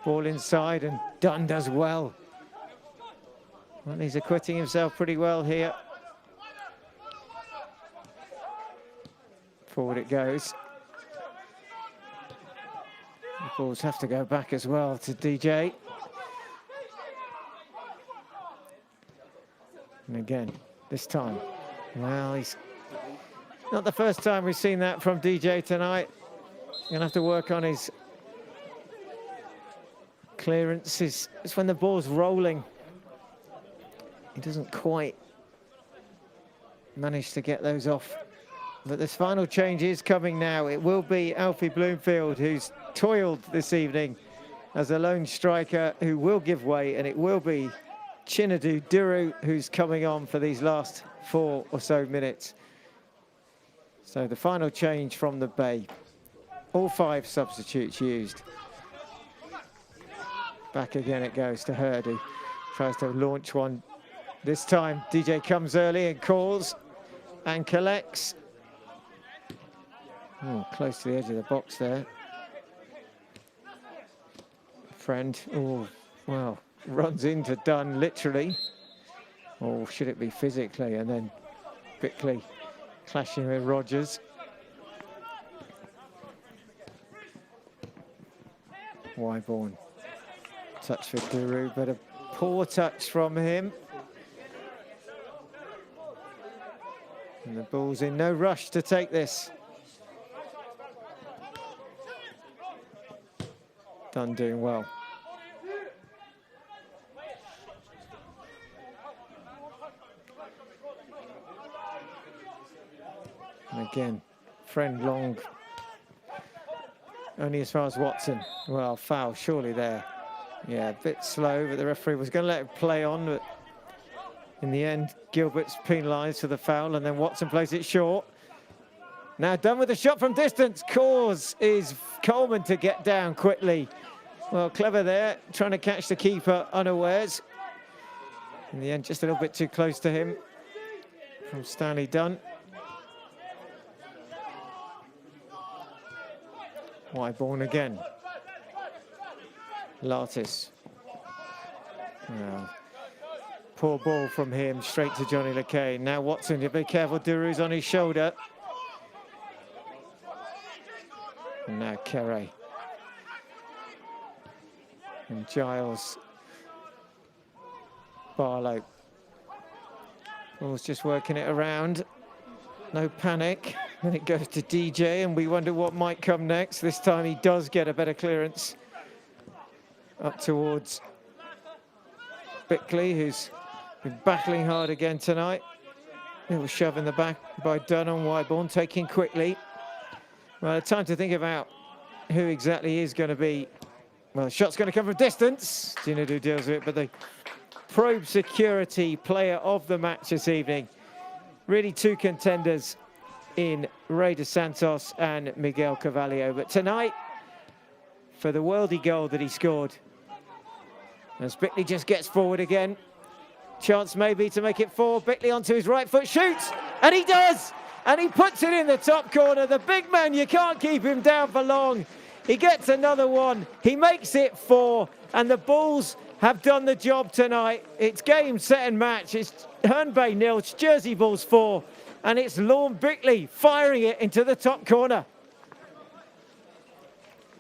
Ball inside, and Dunn does well. Well, he's acquitting himself pretty well here. Forward it goes. The balls have to go back as well to DJ. And again, this time, well, he's not the first time we've seen that from DJ tonight. Gonna have to work on his clearances. It's when the ball's rolling. He doesn't quite manage to get those off. But this final change is coming now. It will be Alfie Bloomfield, who's toiled this evening as a lone striker, who will give way, and it will be Chinadu Duru who's coming on for these last 4 or so minutes. So the final change from the Bay. All 5 substitutes used. Back again it goes to Herde, who tries to launch one. This time DJ comes early and calls and collects. Oh, close to the edge of the box there. Friend, oh, well, runs into Dunn, literally. Or should it be physically? And then Bickley clashing with Rogers. Wyborn. Touch for Duru, but a poor touch from him. And the ball's in no rush to take this. Dunn doing well. And again, Friend long. Only as far as Watson. Well, foul surely there. Yeah, a bit slow, but the referee was going to let it play on. But in the end, Gilbert's penalised for the foul, and then Watson plays it short. Now Dunn with a shot from distance. Cause is Coleman to get down quickly. Well, clever there, trying to catch the keeper unawares. In the end, just a little bit too close to him from Stanley Dunn. Wyborn again. Lattis. Well, poor ball from him, straight to Johnny LeCain. Now Watson, you be careful, Duru's on his shoulder. And now Kere. And Giles. Barlow. Ball's just working it around. No panic. Then it goes to DJ, and we wonder what might come next. This time he does get a better clearance. Up towards Bickley, who's been battling hard again tonight. Little shove in the back by Dunn on Wyborn, taking quickly. Well, time to think about who exactly is going to be. Well, the shot's going to come from distance. Chinadu deals with it, but the probe security player of the match this evening. Really 2 contenders in Ray Dos Santos and Miguel Carvalho. But tonight, for the worldie goal that he scored, as Bickley just gets forward again. Chance maybe to make it 4. Bickley onto his right foot, shoots, and he does! And he puts it in the top corner. The big man, you can't keep him down for long. He gets another one. He makes it 4, and the Bulls have done the job tonight. It's game, set, and match. It's Herne Bay 0, it's Jersey Bulls 4, and it's Lorne Bickley firing it into the top corner.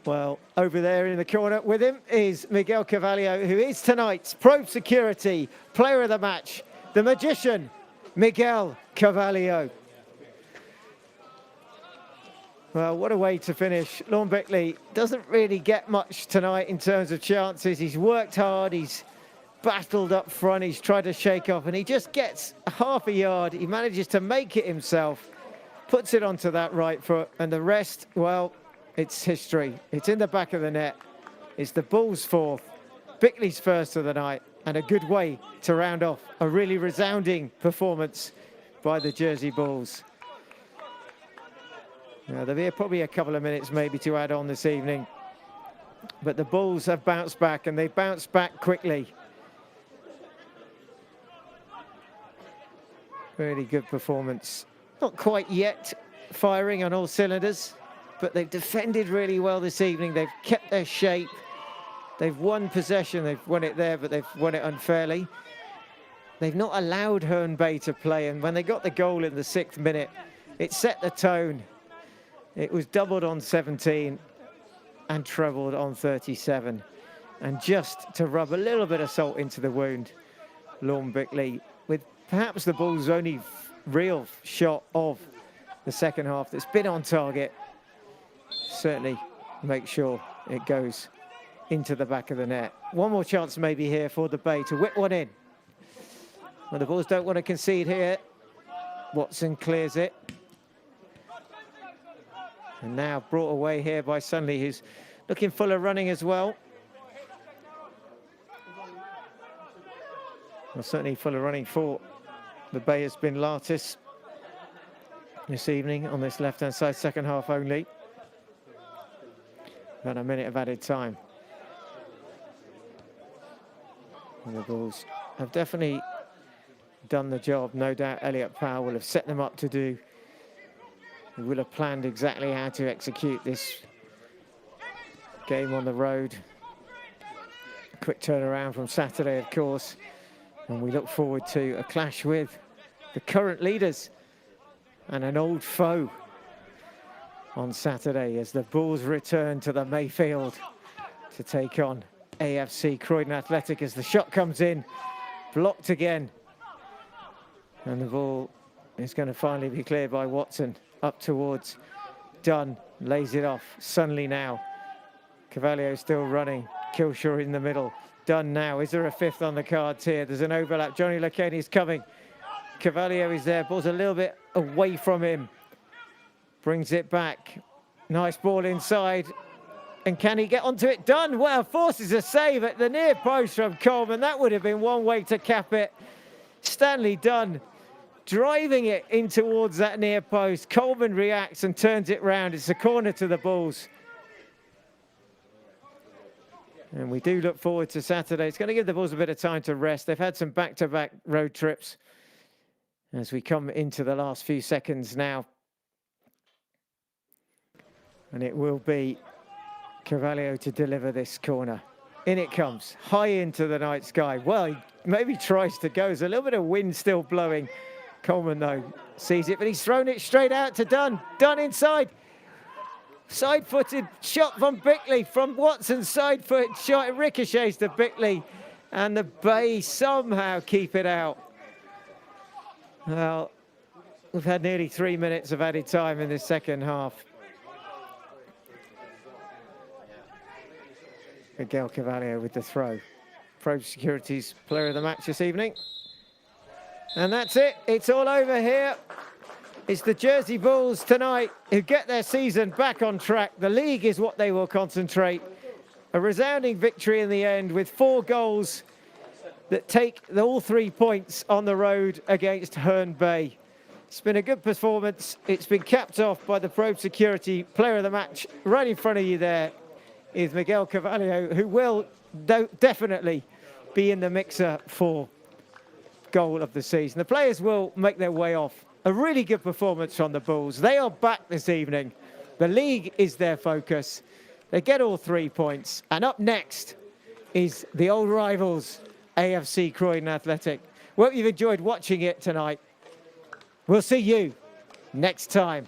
Well, over there in the corner with him is Miguel Carvalho, who is tonight's Probe Security Player of the Match, the magician, Miguel Carvalho. Well, what a way to finish. Lorne Bickley doesn't really get much tonight in terms of chances. He's worked hard, he's battled up front, he's tried to shake off, and he just gets half a yard. He manages to make it himself, puts it onto that right foot, and the rest, well, it's history. It's in the back of the net. It's the Bulls' fourth, Bickley's first of the night, and a good way to round off a really resounding performance by the Jersey Bulls. Now, there'll be probably a couple of minutes maybe to add on this evening, but the Bulls have bounced back, and they bounced back quickly. Really good performance. Not quite yet firing on all cylinders, but they've defended really well this evening. They've kept their shape. They've won possession. They've won it there, but they've won it unfairly. They've not allowed Herne to play, and when they got the goal in the 6th minute, it set the tone. It was doubled on 17 and trebled on 37. And just to rub a little bit of salt into the wound, Lorne Bickley, with perhaps the Bulls' only real shot of the second half that's been on target, certainly make sure it goes into the back of the net. One more chance maybe here for the Bay to whip one in. Well, the Bulls don't want to concede here. Watson clears it. And now brought away here by Sunley, who's looking full of running as well. Well, certainly full of running for the Bay has been Lattis this evening on this left-hand side, second half only. About a minute of added time. And the Bulls have definitely done the job. No doubt Elliot Powell will have set them up to do. He will have planned exactly how to execute this game on the road. A quick turnaround from Saturday, of course. And we look forward to a clash with the current leaders and an old foe on Saturday as the Bulls return to the Mayfield to take on AFC Croydon Athletic as the shot comes in, blocked again. And the ball is going to finally be cleared by Watson up towards Dunn, lays it off. Sunley now. Carvalho still running. Kilshaw in the middle. Dunn now. Is there a fifth on the cards here? There's an overlap. Johnny Lacani is coming. Carvalho is there. Ball's a little bit away from him. Brings it back. Nice ball inside. And can he get onto it? Dunn, well, forces a save at the near post from Coleman. That would have been one way to cap it. Stanley Dunn driving it in towards that near post. Coleman reacts and turns it round. It's a corner to the Bulls. And we do look forward to Saturday. It's going to give the Bulls a bit of time to rest. They've had some back-to-back road trips as we come into the last few seconds now. And it will be Carvalho to deliver this corner. In it comes, high into the night sky. Well, he maybe tries to go. There's a little bit of wind still blowing. Coleman, though, sees it, but he's thrown it straight out to Dunn. Dunn inside. Side-footed shot from Bickley, from Watson. Side-foot shot, it ricochets to Bickley. And the Bay somehow keep it out. Well, we've had nearly 3 minutes of added time in this second half. Miguel Carvalho with the throw. Probe Security's player of the match this evening. And that's it. It's all over here. It's the Jersey Bulls tonight who get their season back on track. The league is what they will concentrate. A resounding victory in the end with 4 goals that take all 3 points on the road against Herne Bay. It's been a good performance. It's been capped off by the Probe Security player of the match. Right in front of you there is Miguel Carvalho, who will definitely be in the mixer for goal of the season. The players will make their way off. A really good performance from the Bulls. They are back this evening. The league is their focus. They get all 3 points. And up next is the old rivals, AFC Croydon Athletic. Well, you've enjoyed watching it tonight. We'll see you next time.